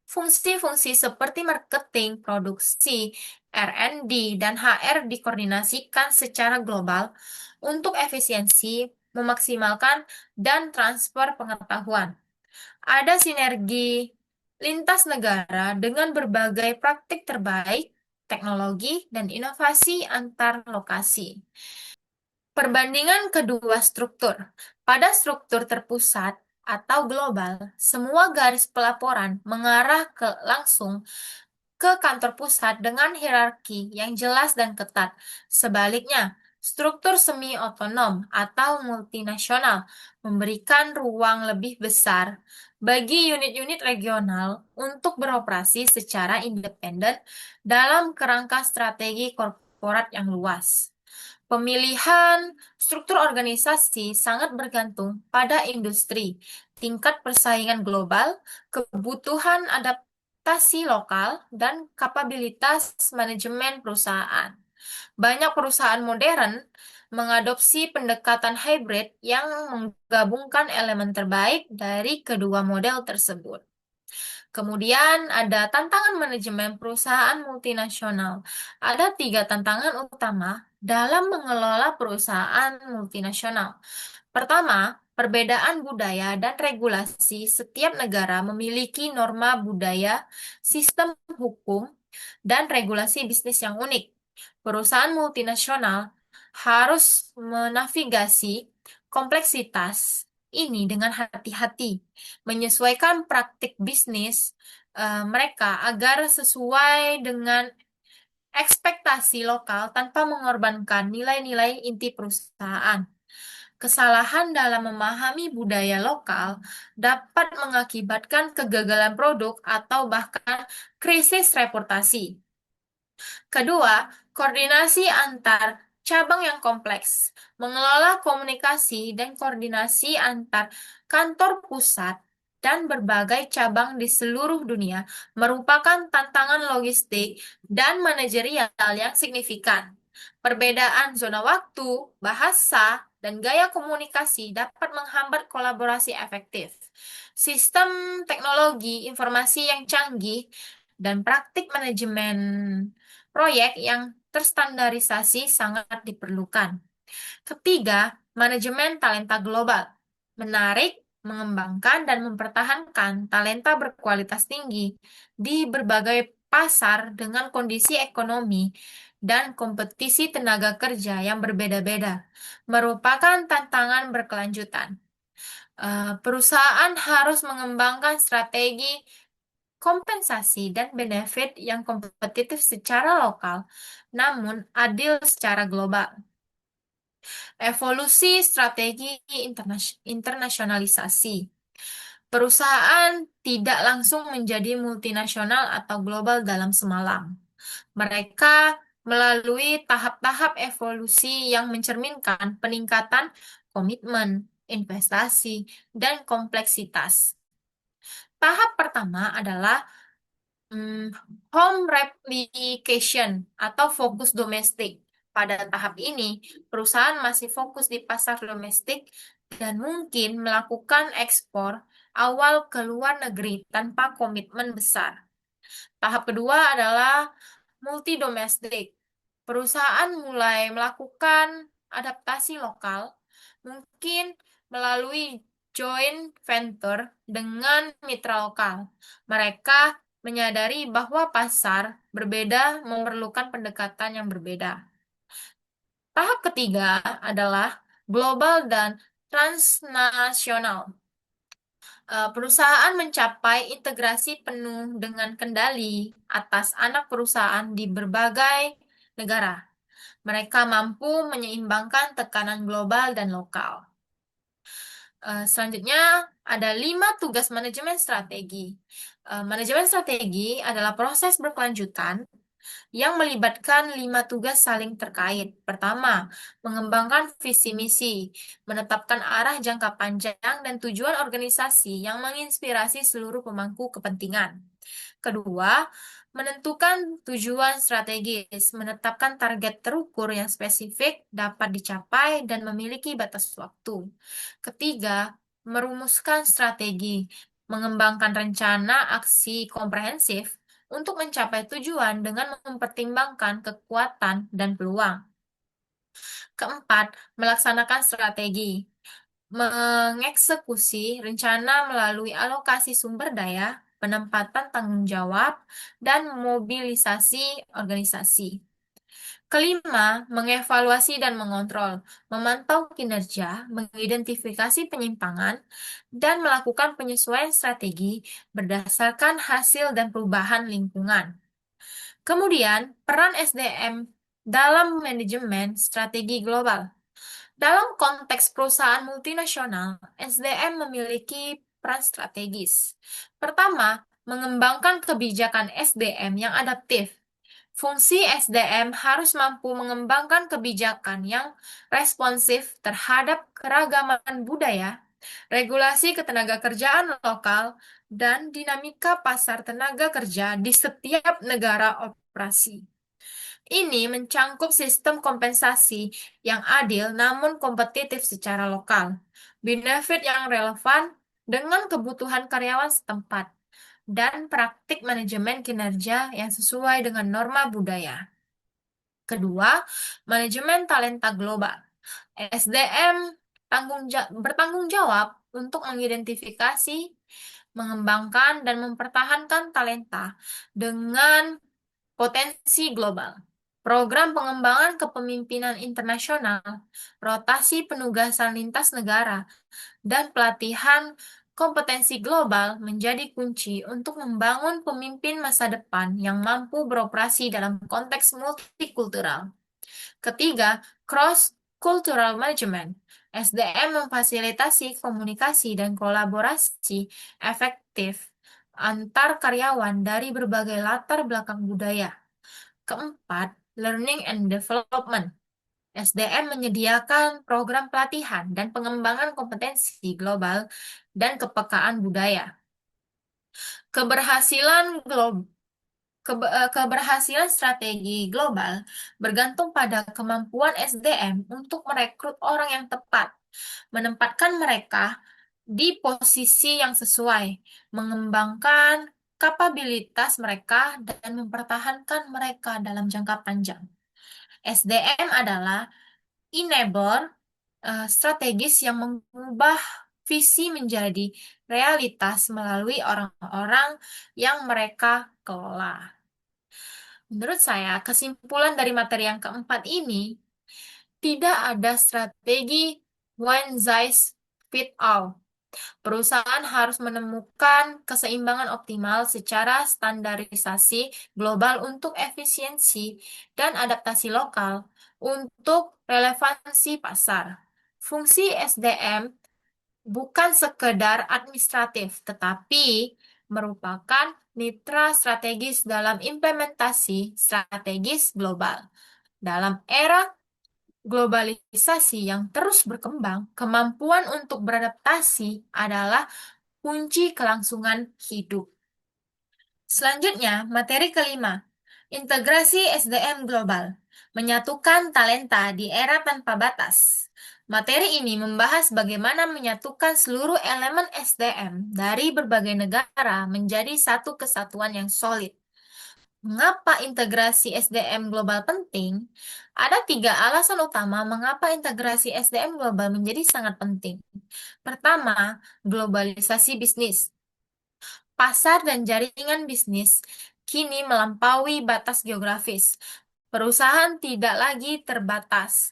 Fungsi-fungsi seperti marketing, produksi, R&D, dan HR dikoordinasikan secara global untuk efisiensi, memaksimalkan, dan transfer pengetahuan. Ada sinergi lintas negara dengan berbagai praktik terbaik, teknologi, dan inovasi antar lokasi. Perbandingan kedua struktur. Pada struktur terpusat atau global, semua garis pelaporan mengarah langsung ke kantor pusat dengan hierarki yang jelas dan ketat. Sebaliknya, struktur semi-otonom atau multinasional memberikan ruang lebih besar bagi unit-unit regional untuk beroperasi secara independen dalam kerangka strategi korporat yang luas. Pemilihan struktur organisasi sangat bergantung pada industri, tingkat persaingan global, kebutuhan adaptasi lokal, dan kapabilitas manajemen perusahaan. Banyak perusahaan modern mengadopsi pendekatan hybrid yang menggabungkan elemen terbaik dari kedua model tersebut. Kemudian ada tantangan manajemen perusahaan multinasional. Ada 3 tantangan utama dalam mengelola perusahaan multinasional. Pertama, perbedaan budaya dan regulasi. Setiap negara memiliki norma budaya, sistem hukum, dan regulasi bisnis yang unik. Perusahaan multinasional harus menavigasi kompleksitas ini dengan hati-hati, menyesuaikan praktik bisnis mereka agar sesuai dengan ekspektasi lokal tanpa mengorbankan nilai-nilai inti perusahaan. Kesalahan dalam memahami budaya lokal dapat mengakibatkan kegagalan produk atau bahkan krisis reputasi. Kedua, koordinasi antar cabang yang kompleks. Mengelola komunikasi dan koordinasi antar kantor pusat dan berbagai cabang di seluruh dunia merupakan tantangan logistik dan manajerial yang signifikan. Perbedaan zona waktu, bahasa, dan gaya komunikasi dapat menghambat kolaborasi efektif. Sistem teknologi informasi yang canggih dan praktik manajemen proyek yang terstandarisasi sangat diperlukan. Ketiga, manajemen talenta global. Menarik, mengembangkan, dan mempertahankan talenta berkualitas tinggi di berbagai pasar dengan kondisi ekonomi dan kompetisi tenaga kerja yang berbeda-beda merupakan tantangan berkelanjutan. Perusahaan harus mengembangkan strategi kompensasi dan benefit yang kompetitif secara lokal, namun adil secara global. Evolusi strategi internasionalisasi. Perusahaan tidak langsung menjadi multinasional atau global dalam semalam. Mereka melalui tahap-tahap evolusi yang mencerminkan peningkatan komitmen, investasi, dan kompleksitas. Tahap pertama adalah Hmm, home replication atau fokus domestik. Pada tahap ini, perusahaan masih fokus di pasar domestik dan mungkin melakukan ekspor awal ke luar negeri tanpa komitmen besar. Tahap kedua adalah multi-domestik. Perusahaan mulai melakukan adaptasi lokal, mungkin melalui joint venture dengan mitra lokal. Mereka menyadari bahwa pasar berbeda memerlukan pendekatan yang berbeda. Tahap ketiga adalah global dan transnasional. Perusahaan mencapai integrasi penuh dengan kendali atas anak perusahaan di berbagai negara. Mereka mampu menyeimbangkan tekanan global dan lokal. Selanjutnya, ada 5 tugas manajemen strategi. Manajemen strategi adalah proses berkelanjutan yang melibatkan 5 tugas saling terkait. Pertama, mengembangkan visi misi, menetapkan arah jangka panjang dan tujuan organisasi yang menginspirasi seluruh pemangku kepentingan. Kedua, menentukan tujuan strategis, menetapkan target terukur yang spesifik, dapat dicapai, dan memiliki batas waktu. Ketiga, merumuskan strategi, mengembangkan rencana aksi komprehensif untuk mencapai tujuan dengan mempertimbangkan kekuatan dan peluang. Keempat, melaksanakan strategi, mengeksekusi rencana melalui alokasi sumber daya, penempatan tanggung jawab, dan mobilisasi organisasi. Kelima, mengevaluasi dan mengontrol, memantau kinerja, mengidentifikasi penyimpangan, dan melakukan penyesuaian strategi berdasarkan hasil dan perubahan lingkungan. Kemudian, peran SDM dalam manajemen strategi global. Dalam konteks perusahaan multinasional, SDM memiliki peran strategis. Pertama, mengembangkan kebijakan SDM yang adaptif. Fungsi SDM harus mampu mengembangkan kebijakan yang responsif terhadap keragaman budaya, regulasi ketenagakerjaan lokal, dan dinamika pasar tenaga kerja di setiap negara operasi. Ini mencangkup sistem kompensasi yang adil namun kompetitif secara lokal, benefit yang relevan dengan kebutuhan karyawan setempat, dan praktik manajemen kinerja yang sesuai dengan norma budaya. Kedua, manajemen talenta global. SDM bertanggung jawab untuk mengidentifikasi, mengembangkan, dan mempertahankan talenta dengan potensi global. Program pengembangan kepemimpinan internasional, rotasi penugasan lintas negara, dan pelatihan kompetensi global menjadi kunci untuk membangun pemimpin masa depan yang mampu beroperasi dalam konteks multikultural. Ketiga, cross-cultural management. SDM memfasilitasi komunikasi dan kolaborasi efektif antar karyawan dari berbagai latar belakang budaya. Keempat, learning and development. SDM menyediakan program pelatihan dan pengembangan kompetensi global dan kepekaan budaya. Keberhasilan Keberhasilan strategi global bergantung pada kemampuan SDM untuk merekrut orang yang tepat, menempatkan mereka di posisi yang sesuai, mengembangkan kapabilitas mereka, dan mempertahankan mereka dalam jangka panjang. SDM adalah enabler strategis yang mengubah visi menjadi realitas melalui orang-orang yang mereka kelola. Menurut saya, kesimpulan dari materi yang keempat ini, tidak ada strategi one size fit all. Perusahaan harus menemukan keseimbangan optimal secara standarisasi global untuk efisiensi dan adaptasi lokal untuk relevansi pasar. Fungsi SDM bukan sekedar administratif, tetapi merupakan mitra strategis dalam implementasi strategis global. Dalam era globalisasi yang terus berkembang, kemampuan untuk beradaptasi adalah kunci kelangsungan hidup. Selanjutnya, materi kelima, integrasi SDM global, menyatukan talenta di era tanpa batas. Materi ini membahas bagaimana menyatukan seluruh elemen SDM dari berbagai negara menjadi satu kesatuan yang solid. Mengapa integrasi SDM global penting? Ada tiga alasan utama mengapa integrasi SDM global menjadi sangat penting. Pertama, globalisasi bisnis. Pasar dan jaringan bisnis kini melampaui batas geografis. Perusahaan tidak lagi terbatas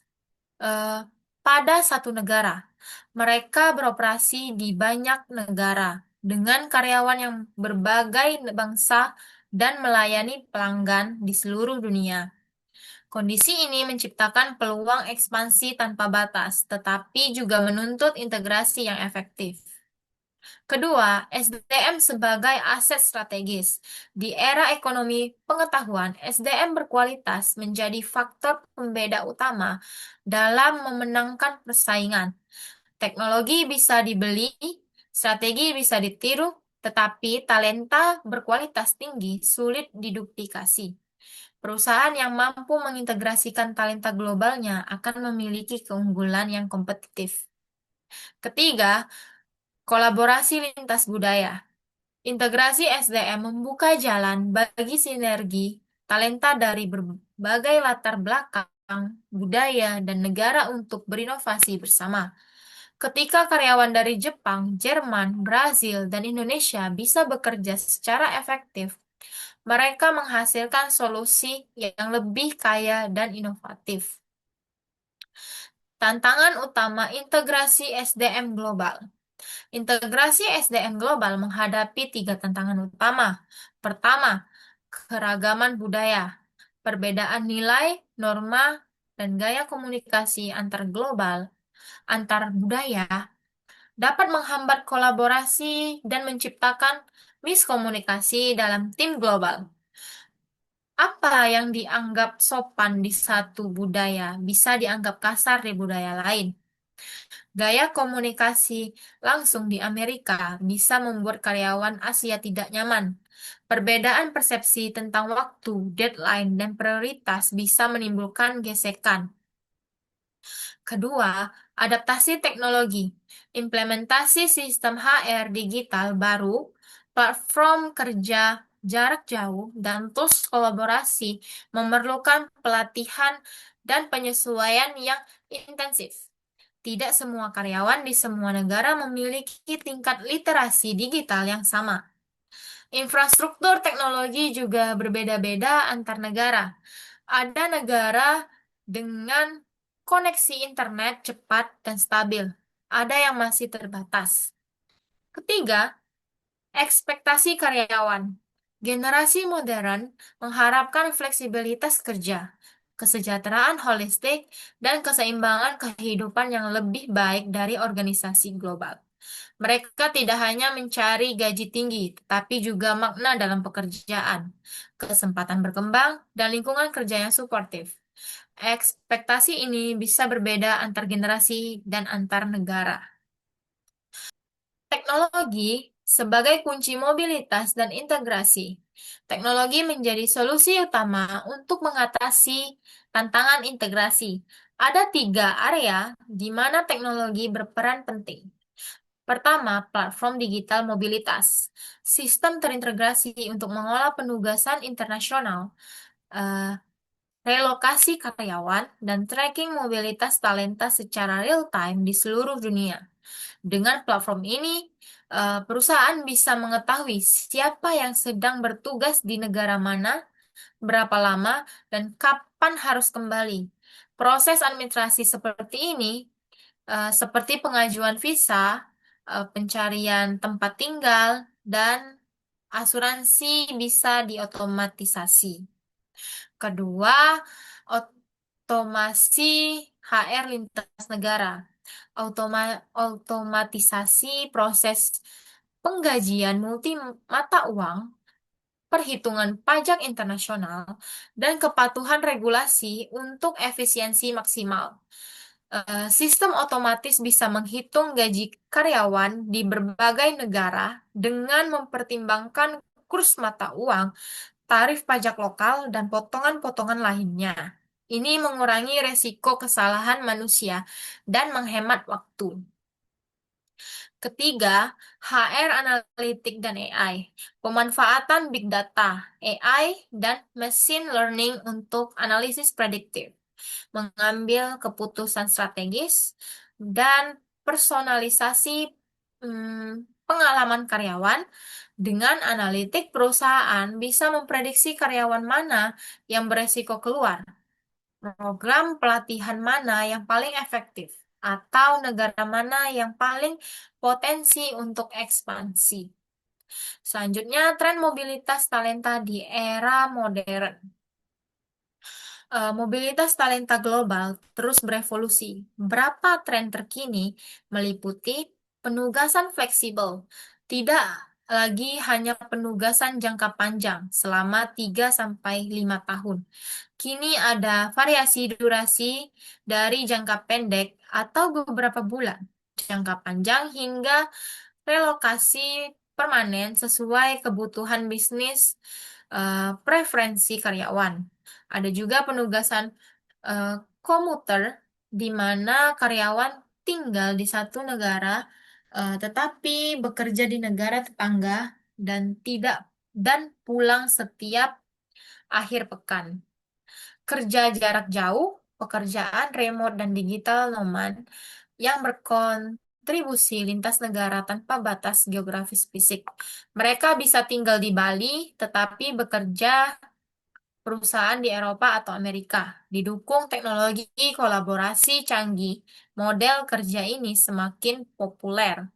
pada satu negara. Mereka beroperasi di banyak negara dengan karyawan yang berbagai bangsa dan melayani pelanggan di seluruh dunia. Kondisi ini menciptakan peluang ekspansi tanpa batas, tetapi juga menuntut integrasi yang efektif. Kedua, SDM sebagai aset strategis. Di era ekonomi pengetahuan, SDM berkualitas menjadi faktor pembeda utama dalam memenangkan persaingan. Teknologi bisa dibeli, strategi bisa ditiru, tetapi talenta berkualitas tinggi sulit diduplikasi. Perusahaan yang mampu mengintegrasikan talenta globalnya akan memiliki keunggulan yang kompetitif. Ketiga, kolaborasi lintas budaya. Integrasi SDM membuka jalan bagi sinergi talenta dari berbagai latar belakang, budaya, dan negara untuk berinovasi bersama. Ketika karyawan dari Jepang, Jerman, Brazil, dan Indonesia bisa bekerja secara efektif, mereka menghasilkan solusi yang lebih kaya dan inovatif. Tantangan utama integrasi SDM global. Integrasi SDM global menghadapi tiga tantangan utama. Pertama, keragaman budaya. Perbedaan nilai, norma, dan gaya komunikasi antar global, antar budaya dapat menghambat kolaborasi dan menciptakan miskomunikasi dalam tim global. Apa yang dianggap sopan di satu budaya bisa dianggap kasar di budaya lain. Gaya komunikasi langsung di Amerika bisa membuat karyawan Asia tidak nyaman. Perbedaan persepsi tentang waktu, deadline, dan prioritas bisa menimbulkan gesekan. Kedua, adaptasi teknologi. Implementasi sistem HR digital baru, platform kerja jarak jauh, dan tools kolaborasi memerlukan pelatihan dan penyesuaian yang intensif. Tidak semua karyawan di semua negara memiliki tingkat literasi digital yang sama. Infrastruktur teknologi juga berbeda-beda antar negara. Ada negara dengan koneksi internet cepat dan stabil. Ada yang masih terbatas. Ketiga, ekspektasi karyawan. Generasi modern mengharapkan fleksibilitas kerja, kesejahteraan holistik, dan keseimbangan kehidupan yang lebih baik dari organisasi global. Mereka tidak hanya mencari gaji tinggi, tetapi juga makna dalam pekerjaan, kesempatan berkembang, dan lingkungan kerja yang suportif. Ekspektasi ini bisa berbeda antar generasi dan antar negara. Teknologi sebagai kunci mobilitas dan integrasi. Teknologi menjadi solusi utama untuk mengatasi tantangan integrasi. Ada tiga area di mana teknologi berperan penting. Pertama, platform digital mobilitas. Sistem terintegrasi untuk mengolah penugasan internasional, eh, relokasi karyawan, dan tracking mobilitas talenta secara real-time di seluruh dunia. Dengan platform ini, perusahaan bisa mengetahui siapa yang sedang bertugas di negara mana, berapa lama, dan kapan harus kembali. Proses administrasi seperti ini, seperti pengajuan visa, pencarian tempat tinggal, dan asuransi bisa diotomatisasi. Kedua, otomasi HR lintas negara. Otomatisasi proses penggajian multi mata uang, perhitungan pajak internasional, dan kepatuhan regulasi untuk efisiensi maksimal. Sistem otomatis bisa menghitung gaji karyawan di berbagai negara dengan mempertimbangkan kurs mata uang, tarif pajak lokal, dan potongan-potongan lainnya. Ini mengurangi resiko kesalahan manusia dan menghemat waktu. Ketiga, HR analitik dan AI. Pemanfaatan big data, AI, dan machine learning untuk analisis prediktif, mengambil keputusan strategis, dan personalisasi pengalaman karyawan. Dengan analitik, perusahaan bisa memprediksi karyawan mana yang beresiko keluar, program pelatihan mana yang paling efektif, atau negara mana yang paling potensi untuk ekspansi. Selanjutnya, tren mobilitas talenta di era modern. Mobilitas talenta global terus berevolusi. Beberapa tren terkini meliputi penugasan fleksibel, tidak lagi hanya penugasan jangka panjang selama 3 sampai 5 tahun. Kini ada variasi durasi dari jangka pendek atau beberapa bulan, jangka panjang hingga relokasi permanen sesuai kebutuhan bisnis, preferensi karyawan. Ada juga penugasan komuter, di mana karyawan tinggal di satu negara, tetapi bekerja di negara tetangga dan pulang setiap akhir pekan. Kerja jarak jauh, pekerjaan remote dan digital nomad yang berkontribusi lintas negara tanpa batas geografis fisik. Mereka bisa tinggal di Bali, tetapi bekerja perusahaan di Eropa atau Amerika. Didukung teknologi kolaborasi canggih, model kerja ini semakin populer.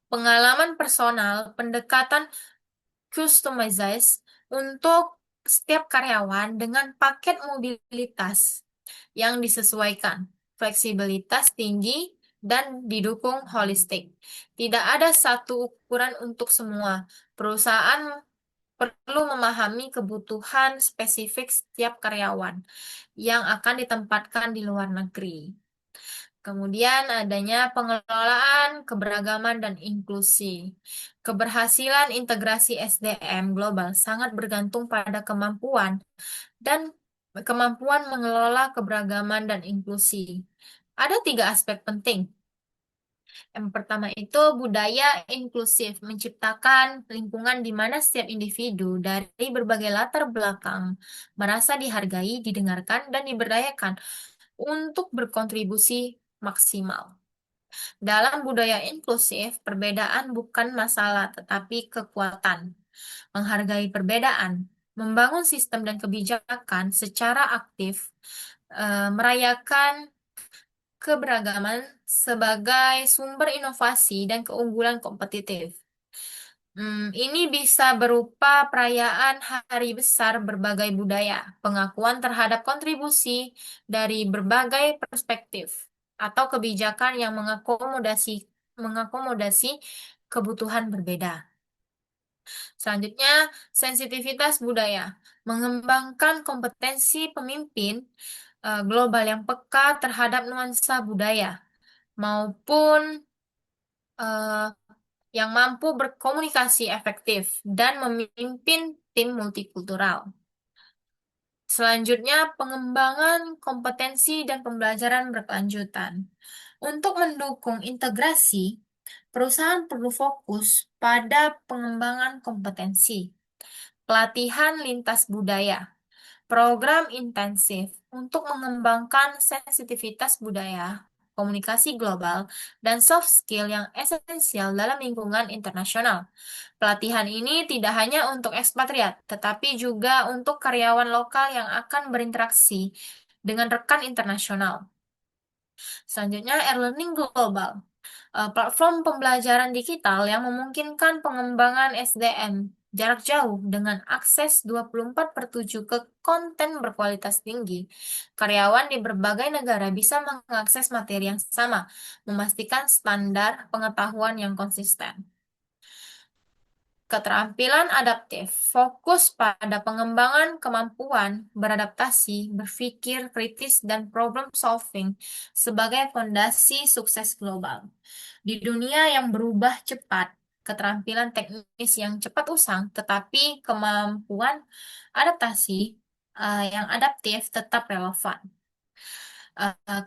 Pengalaman personal, pendekatan customized untuk setiap karyawan dengan paket mobilitas yang disesuaikan, fleksibilitas tinggi, dan didukung holistik. Tidak ada satu ukuran untuk semua. Perusahaan perlu memahami kebutuhan spesifik setiap karyawan yang akan ditempatkan di luar negeri. Kemudian adanya pengelolaan keberagaman dan inklusi. Keberhasilan integrasi SDM global sangat bergantung pada kemampuan mengelola keberagaman dan inklusi. Ada 3 aspek penting. Yang pertama itu budaya inklusif, menciptakan lingkungan di mana setiap individu dari berbagai latar belakang merasa dihargai, didengarkan, dan diberdayakan untuk berkontribusi maksimal. Dalam budaya inklusif, perbedaan bukan masalah, tetapi kekuatan. Menghargai perbedaan, membangun sistem dan kebijakan secara aktif, merayakan keberagaman sebagai sumber inovasi dan keunggulan kompetitif. Ini bisa berupa perayaan hari besar berbagai budaya, pengakuan terhadap kontribusi dari berbagai perspektif, atau kebijakan yang mengakomodasi kebutuhan berbeda. Selanjutnya, sensitivitas budaya, mengembangkan kompetensi pemimpin global yang peka terhadap nuansa budaya, maupun eh, yang mampu berkomunikasi efektif dan memimpin tim multikultural. Selanjutnya, pengembangan kompetensi dan pembelajaran berkelanjutan. Untuk mendukung integrasi, perusahaan perlu fokus pada pengembangan kompetensi, pelatihan lintas budaya, program intensif untuk mengembangkan sensitivitas budaya, komunikasi global, dan soft skill yang esensial dalam lingkungan internasional. Pelatihan ini tidak hanya untuk ekspatriat, tetapi juga untuk karyawan lokal yang akan berinteraksi dengan rekan internasional. Selanjutnya, e-learning global. Platform pembelajaran digital yang memungkinkan pengembangan SDM jarak jauh dengan akses 24/7 ke konten berkualitas tinggi. Karyawan di berbagai negara bisa mengakses materi yang sama, memastikan standar pengetahuan yang konsisten. Keterampilan adaptif fokus pada pengembangan kemampuan beradaptasi, berpikir kritis, dan problem solving sebagai fondasi sukses global. Di dunia yang berubah cepat, keterampilan teknis yang cepat usang, tetapi kemampuan adaptasi yang adaptif tetap relevan.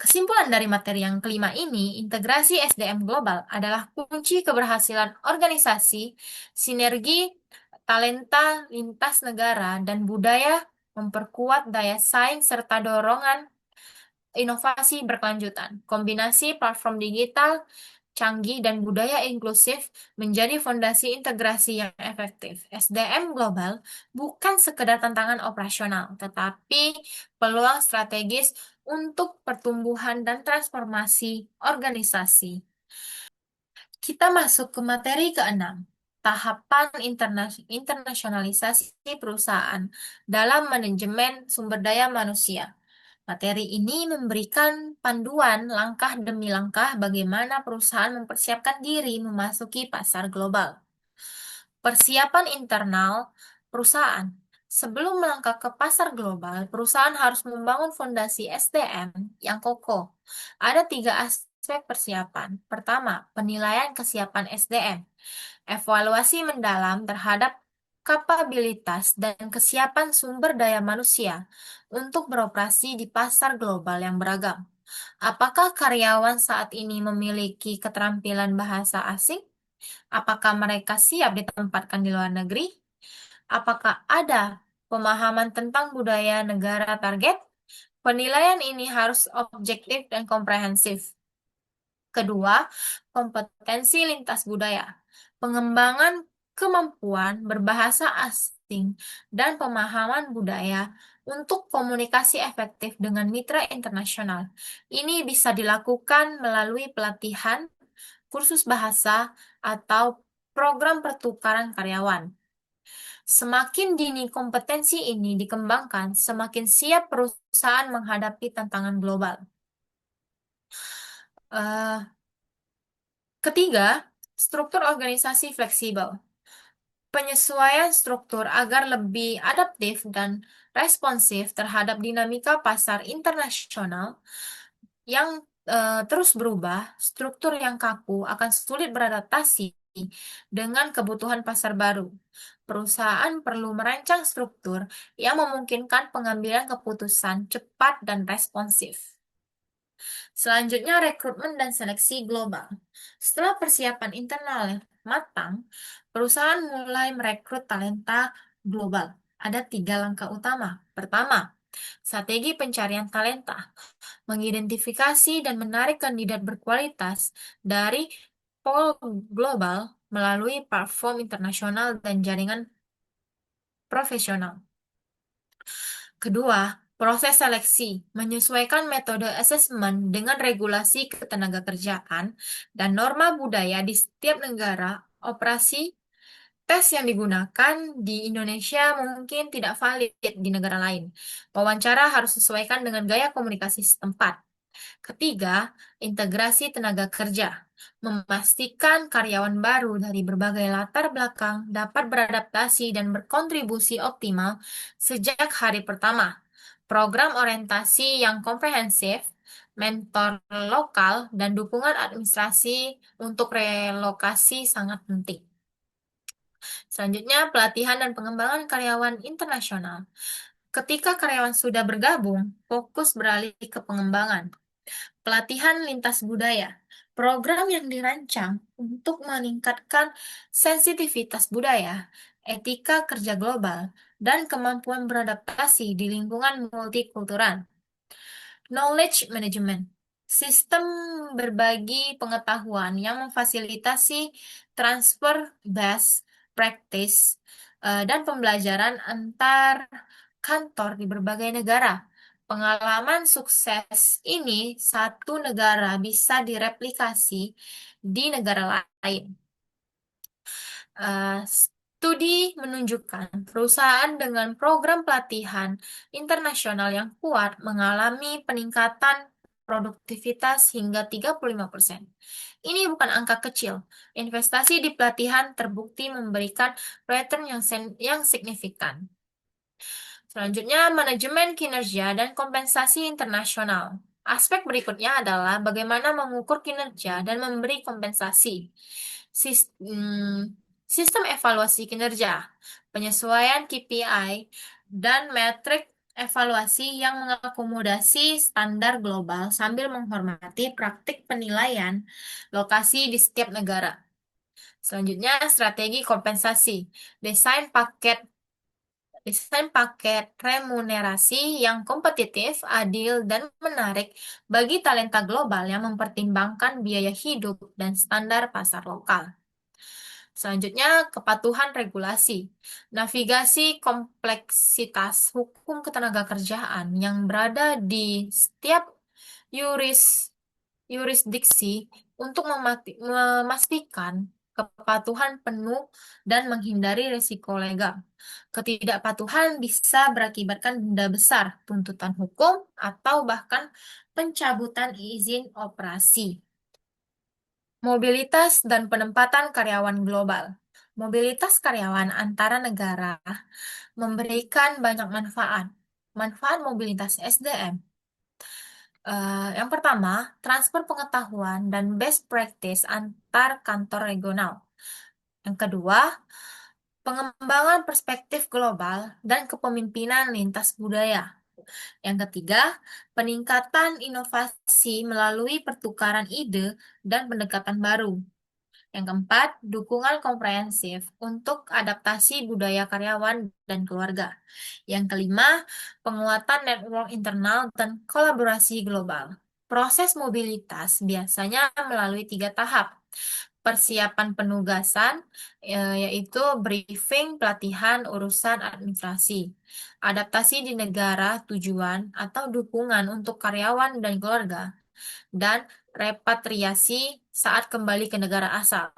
Kesimpulan dari materi yang kelima ini, integrasi SDM global adalah kunci keberhasilan organisasi, sinergi talenta lintas negara dan budaya, memperkuat daya saing serta dorongan inovasi berkelanjutan. Kombinasi platform digital canggih dan budaya inklusif menjadi fondasi integrasi yang efektif. SDM global bukan sekedar tantangan operasional, tetapi peluang strategis untuk pertumbuhan dan transformasi organisasi. Kita masuk ke materi keenam, tahapan internasionalisasi perusahaan dalam manajemen sumber daya manusia. Materi ini memberikan panduan langkah demi langkah bagaimana perusahaan mempersiapkan diri memasuki pasar global. Persiapan internal perusahaan. Sebelum melangkah ke pasar global, perusahaan harus membangun fondasi SDM yang kokoh. Ada 3 aspek persiapan. Pertama, penilaian kesiapan SDM. Evaluasi mendalam terhadap kapabilitas dan kesiapan sumber daya manusia untuk beroperasi di pasar global yang beragam. Apakah karyawan saat ini memiliki keterampilan bahasa asing? Apakah mereka siap ditempatkan di luar negeri? Apakah ada pemahaman tentang budaya negara target? Penilaian ini harus objektif dan komprehensif. Kedua, kompetensi lintas budaya. Pengembangan kemampuan berbahasa asing dan pemahaman budaya untuk komunikasi efektif dengan mitra internasional. Ini bisa dilakukan melalui pelatihan, kursus bahasa, atau program pertukaran karyawan. Semakin dini kompetensi ini dikembangkan, semakin siap perusahaan menghadapi tantangan global. Ketiga, struktur organisasi fleksibel. Penyesuaian struktur agar lebih adaptif dan responsif terhadap dinamika pasar internasional yang terus berubah. Struktur yang kaku akan sulit beradaptasi dengan kebutuhan pasar baru. Perusahaan perlu merancang struktur yang memungkinkan pengambilan keputusan cepat dan responsif. Selanjutnya, rekrutmen dan seleksi global. Setelah persiapan internal matang, perusahaan mulai merekrut talenta global. Ada 3 langkah utama. Pertama, strategi pencarian talenta. Mengidentifikasi dan menarik kandidat berkualitas dari pool global melalui platform internasional dan jaringan profesional. Kedua, proses seleksi, menyesuaikan metode asesmen dengan regulasi ketenagakerjaan dan norma budaya di setiap negara. Operasi tes yang digunakan di Indonesia mungkin tidak valid di negara lain. Wawancara harus sesuaikan dengan gaya komunikasi setempat. Ketiga, integrasi tenaga kerja. Memastikan karyawan baru dari berbagai latar belakang dapat beradaptasi dan berkontribusi optimal sejak hari pertama. Program orientasi yang komprehensif, mentor lokal, dan dukungan administrasi untuk relokasi sangat penting. Selanjutnya, pelatihan dan pengembangan karyawan internasional. Ketika karyawan sudah bergabung, fokus beralih ke pengembangan. Pelatihan lintas budaya, program yang dirancang untuk meningkatkan sensitivitas budaya, etika kerja global, dan kemampuan beradaptasi di lingkungan multikultural. Knowledge management, Sistem berbagi pengetahuan yang memfasilitasi transfer best practice dan pembelajaran antar kantor di berbagai negara. Pengalaman sukses ini satu negara bisa direplikasi di negara lain. Studi menunjukkan perusahaan dengan program pelatihan internasional yang kuat mengalami peningkatan produktivitas hingga 35%. Ini bukan angka kecil. Investasi di pelatihan terbukti memberikan return yang signifikan. Selanjutnya, manajemen kinerja dan kompensasi internasional. Aspek berikutnya adalah bagaimana mengukur kinerja dan memberi kompensasi. Sistem evaluasi kinerja, penyesuaian KPI, dan metrik evaluasi yang mengakomodasi standar global sambil menghormati praktik penilaian lokasi di setiap negara. Selanjutnya, strategi kompensasi. Desain paket remunerasi yang kompetitif, adil, dan menarik bagi talenta global yang mempertimbangkan biaya hidup dan standar pasar lokal. Selanjutnya, kepatuhan regulasi. Navigasi kompleksitas hukum ketenagakerjaan yang berada di setiap yurisdiksi untuk memastikan kepatuhan penuh dan menghindari risiko legal. Ketidakpatuhan bisa berakibatkan denda besar, tuntutan hukum, atau bahkan pencabutan izin operasi. Mobilitas dan penempatan karyawan global. Mobilitas karyawan antara negara memberikan banyak manfaat. Manfaat mobilitas SDM. Yang pertama, transfer pengetahuan dan best practice antar kantor regional. Yang kedua, pengembangan perspektif global dan kepemimpinan lintas budaya. Yang ketiga, peningkatan inovasi melalui pertukaran ide dan pendekatan baru. Yang keempat, dukungan komprehensif untuk adaptasi budaya karyawan dan keluarga. Yang kelima, penguatan network internal dan kolaborasi global. Proses mobilitas biasanya melalui 3 tahap. Persiapan penugasan, yaitu briefing, pelatihan, urusan administrasi. Adaptasi di negara tujuan atau dukungan untuk karyawan dan keluarga. Dan repatriasi saat kembali ke negara asal,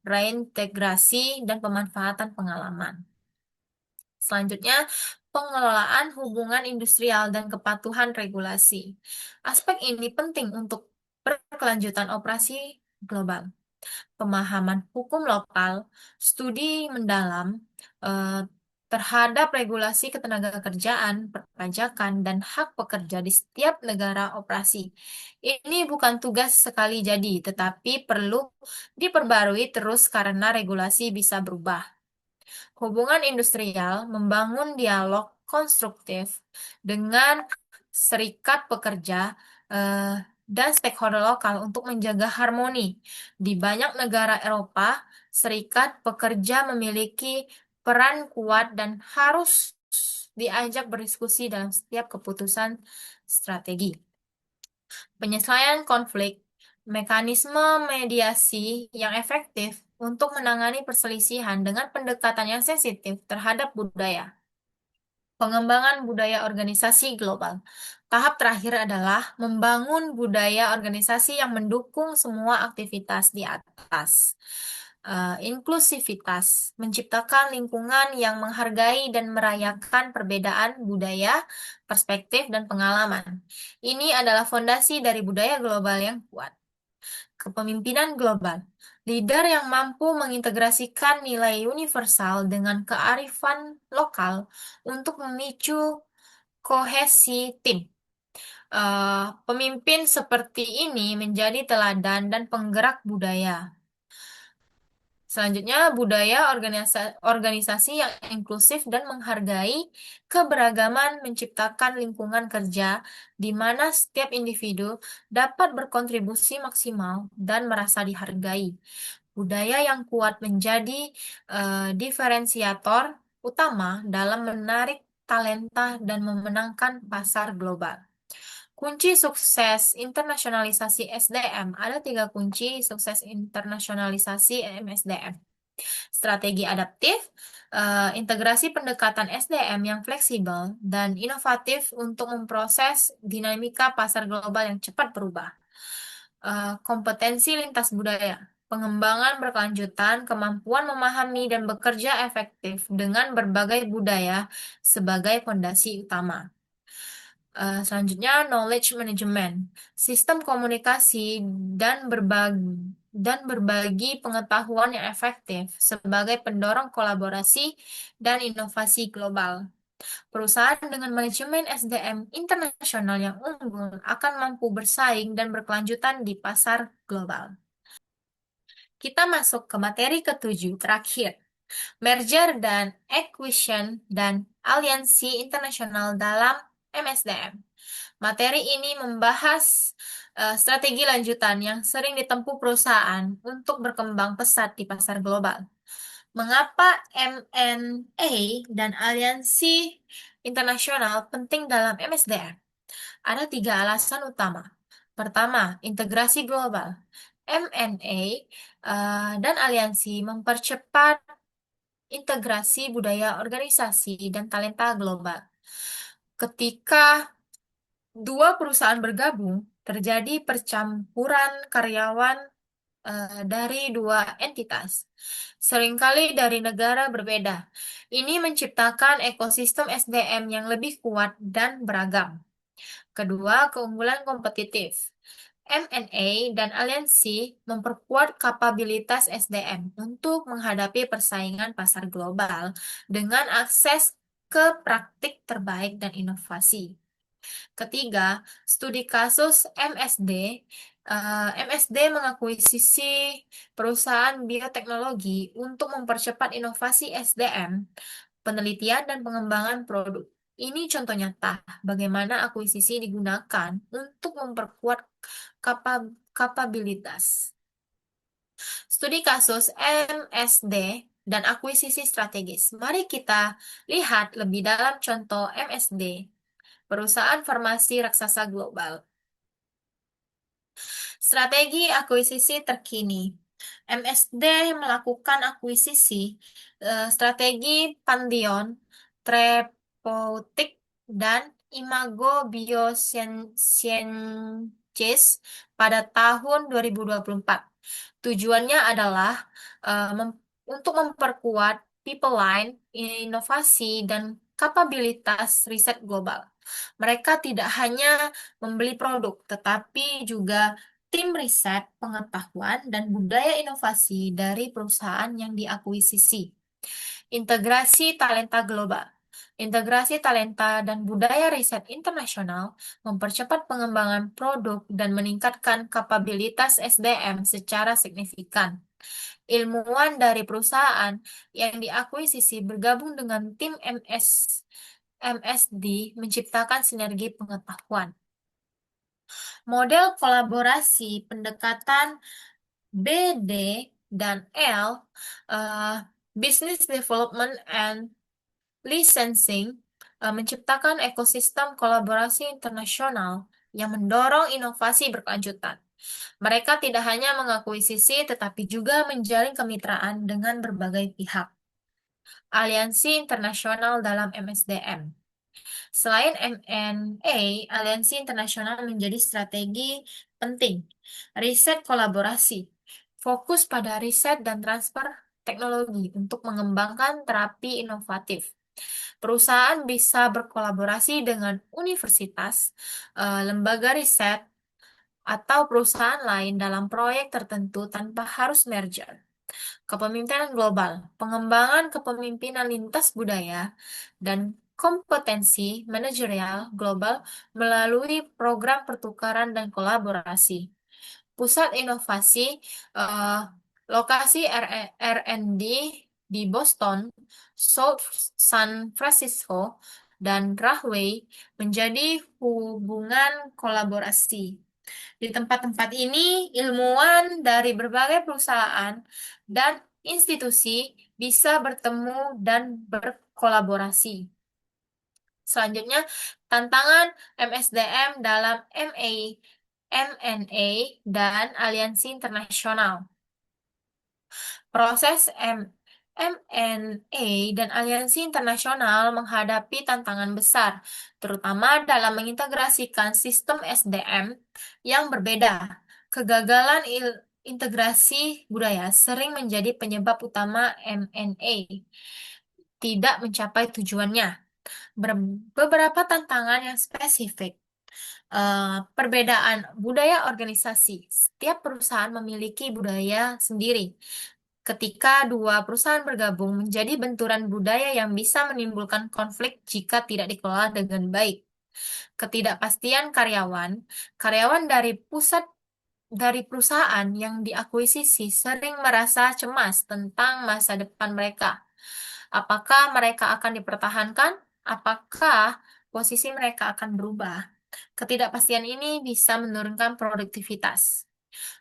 reintegrasi, dan pemanfaatan pengalaman. Selanjutnya, pengelolaan hubungan industrial dan kepatuhan regulasi. Aspek ini penting untuk berkelanjutan operasi global. Pemahaman hukum lokal, studi mendalam terhadap regulasi ketenagakerjaan, perpajakan, dan hak pekerja di setiap negara operasi. Ini bukan tugas sekali jadi, tetapi perlu diperbarui terus karena regulasi bisa berubah. Hubungan industrial membangun dialog konstruktif dengan serikat pekerja dan stakeholder lokal untuk menjaga harmoni. Di banyak negara Eropa, serikat pekerja memiliki peran kuat dan harus diajak berdiskusi dalam setiap keputusan strategi. Penyelesaian konflik, mekanisme mediasi yang efektif untuk menangani perselisihan dengan pendekatan yang sensitif terhadap budaya. Pengembangan budaya organisasi global. Tahap terakhir adalah membangun budaya organisasi yang mendukung semua aktivitas di atas. Inklusivitas, menciptakan lingkungan yang menghargai dan merayakan perbedaan budaya, perspektif, dan pengalaman. Ini adalah fondasi dari budaya global yang kuat. Kepemimpinan global. Leader yang mampu mengintegrasikan nilai universal dengan kearifan lokal untuk memicu kohesi tim. Pemimpin seperti ini menjadi teladan dan penggerak budaya. Selanjutnya, budaya organisasi yang inklusif dan menghargai keberagaman menciptakan lingkungan kerja di mana setiap individu dapat berkontribusi maksimal dan merasa dihargai. Budaya yang kuat menjadi diferensiator utama dalam menarik talenta dan memenangkan pasar global. Kunci sukses internasionalisasi SDM. Ada 3 kunci sukses internasionalisasi MSDM. Strategi adaptif, integrasi pendekatan SDM yang fleksibel dan inovatif untuk memproses dinamika pasar global yang cepat berubah. Kompetensi lintas budaya, pengembangan berkelanjutan, kemampuan memahami dan bekerja efektif dengan berbagai budaya sebagai fondasi utama. Selanjutnya, knowledge management, sistem komunikasi dan berbagi pengetahuan yang efektif sebagai pendorong kolaborasi dan inovasi global. Perusahaan dengan manajemen SDM internasional yang unggul akan mampu bersaing dan berkelanjutan di pasar global. Kita masuk ke materi ketujuh terakhir, merger dan acquisition dan aliansi internasional dalam MSDM. Materi ini membahas strategi lanjutan yang sering ditempuh perusahaan untuk berkembang pesat di pasar global. Mengapa M&A dan aliansi internasional penting dalam MSDM? Ada 3 alasan utama. Pertama, integrasi global. M&A dan aliansi mempercepat integrasi budaya organisasi dan talenta global. Ketika 2 perusahaan bergabung, terjadi percampuran karyawan dari 2 entitas, seringkali dari negara berbeda. Ini menciptakan ekosistem SDM yang lebih kuat dan beragam. Kedua, keunggulan kompetitif. M&A dan aliansi memperkuat kapabilitas SDM untuk menghadapi persaingan pasar global dengan akses ke praktik terbaik dan inovasi. Ketiga, studi kasus MSD. MSD mengakuisisi perusahaan bioteknologi untuk mempercepat inovasi SDM, penelitian dan pengembangan produk. Ini contoh nyata bagaimana akuisisi digunakan untuk memperkuat kapabilitas. Studi kasus MSD dan akuisisi strategis. Mari kita lihat lebih dalam contoh MSD, perusahaan farmasi raksasa global. Strategi akuisisi terkini. MSD melakukan akuisisi strategi Pandion, Therapeutics, dan Imago Biosciences pada tahun 2024. Tujuannya adalah untuk memperkuat pipeline, inovasi, dan kapabilitas riset global. Mereka tidak hanya membeli produk, tetapi juga tim riset, pengetahuan, dan budaya inovasi dari perusahaan yang diakuisisi. Integrasi talenta global. Integrasi talenta dan budaya riset internasional mempercepat pengembangan produk dan meningkatkan kapabilitas SDM secara signifikan. Ilmuwan dari perusahaan yang diakuisisi bergabung dengan tim MSD menciptakan sinergi pengetahuan. Model kolaborasi pendekatan BD dan L, Business Development and Licensing, menciptakan ekosistem kolaborasi internasional yang mendorong inovasi berkelanjutan. Mereka tidak hanya mengakuisisi, tetapi juga menjalin kemitraan dengan berbagai pihak. Aliansi internasional dalam MSDM. Selain M&A, aliansi internasional menjadi strategi penting. Riset kolaborasi, fokus pada riset dan transfer teknologi untuk mengembangkan terapi inovatif. Perusahaan bisa berkolaborasi dengan universitas, lembaga riset, atau perusahaan lain dalam proyek tertentu tanpa harus merger. Kepemimpinan global, pengembangan kepemimpinan lintas budaya, dan kompetensi manajerial global melalui program pertukaran dan kolaborasi. Pusat inovasi, lokasi R&D di Boston, South San Francisco, dan Rahway menjadi hubungan kolaborasi. Di tempat-tempat ini, ilmuwan dari berbagai perusahaan dan institusi bisa bertemu dan berkolaborasi. Selanjutnya, tantangan MSDM dalam M&A dan aliansi internasional. Proses M&A dan aliansi internasional menghadapi tantangan besar, terutama dalam mengintegrasikan sistem SDM yang berbeda. Kegagalan integrasi budaya sering menjadi penyebab utama M&A tidak mencapai tujuannya. Beberapa tantangan yang spesifik. Perbedaan budaya organisasi. Setiap perusahaan memiliki budaya sendiri. Ketika dua perusahaan bergabung, menjadi benturan budaya yang bisa menimbulkan konflik jika tidak dikelola dengan baik. Ketidakpastian karyawan. Karyawan dari perusahaan yang diakuisisi sering merasa cemas tentang masa depan mereka. Apakah mereka akan dipertahankan? Apakah posisi mereka akan berubah? Ketidakpastian ini bisa menurunkan produktivitas.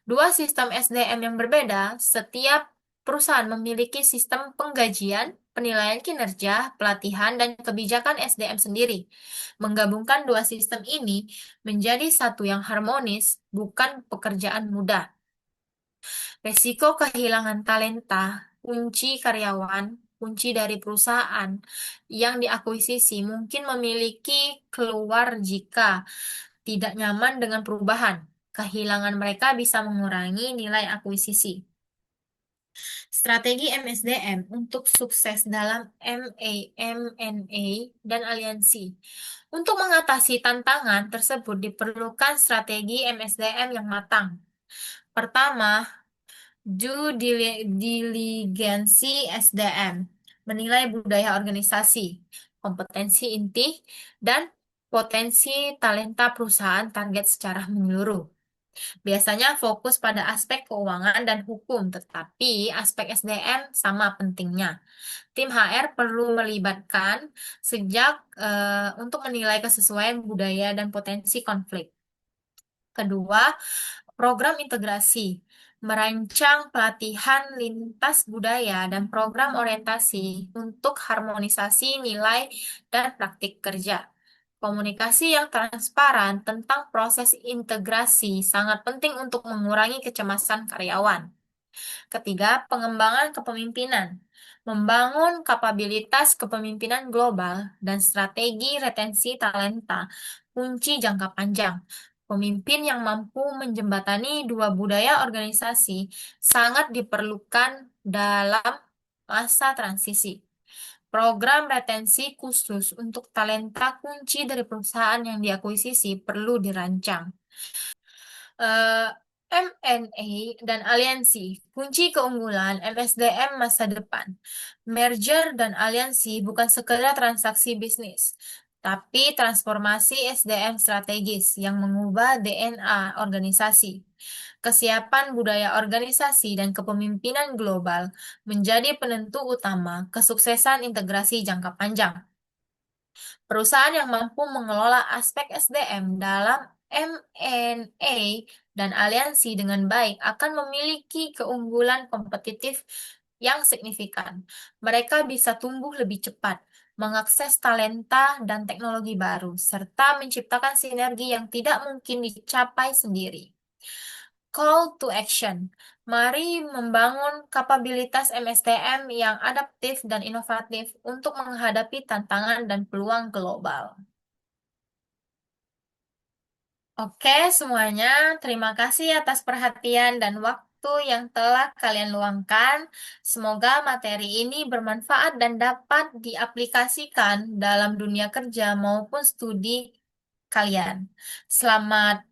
Dua sistem SDM yang berbeda, setiap perusahaan memiliki sistem penggajian, penilaian kinerja, pelatihan, dan kebijakan SDM sendiri. Menggabungkan dua sistem ini menjadi satu yang harmonis, bukan pekerjaan mudah. Resiko kehilangan talenta, kunci karyawan, kunci dari perusahaan yang diakuisisi mungkin memiliki keluar jika tidak nyaman dengan perubahan. Kehilangan mereka bisa mengurangi nilai akuisisi. Strategi MSDM untuk sukses dalam M&A dan aliansi. Untuk mengatasi tantangan tersebut diperlukan strategi MSDM yang matang. Pertama, due diligence SDM, menilai budaya organisasi, kompetensi inti, dan potensi talenta perusahaan target secara menyeluruh. Biasanya fokus pada aspek keuangan dan hukum, tetapi aspek SDM sama pentingnya. Tim HR perlu melibatkan untuk menilai kesesuaian budaya dan potensi konflik. Kedua, program integrasi, merancang pelatihan lintas budaya dan program orientasi untuk harmonisasi nilai dan praktik kerja. Komunikasi yang transparan tentang proses integrasi sangat penting untuk mengurangi kecemasan karyawan. Ketiga, pengembangan kepemimpinan. Membangun kapabilitas kepemimpinan global dan strategi retensi talenta, kunci jangka panjang. Pemimpin yang mampu menjembatani dua budaya organisasi sangat diperlukan dalam masa transisi. Program retensi khusus untuk talenta kunci dari perusahaan yang diakuisisi perlu dirancang. eh, M&A dan aliansi, kunci keunggulan MSDM masa depan. Merger dan aliansi bukan sekedar transaksi bisnis, tapi transformasi SDM strategis yang mengubah DNA organisasi. Kesiapan budaya organisasi dan kepemimpinan global menjadi penentu utama kesuksesan integrasi jangka panjang. Perusahaan yang mampu mengelola aspek SDM dalam M&A dan aliansi dengan baik akan memiliki keunggulan kompetitif yang signifikan. Mereka bisa tumbuh lebih cepat, mengakses talenta dan teknologi baru, serta menciptakan sinergi yang tidak mungkin dicapai sendiri. Call to action. Mari membangun kapabilitas MSDM yang adaptif dan inovatif untuk menghadapi tantangan dan peluang global. Oke, semuanya, terima kasih atas perhatian dan waktu yang telah kalian luangkan. Semoga materi ini bermanfaat dan dapat diaplikasikan dalam dunia kerja maupun studi kalian. Selamat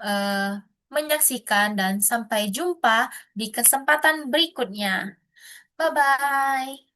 eh, menyaksikan dan sampai jumpa di kesempatan berikutnya. Bye-bye.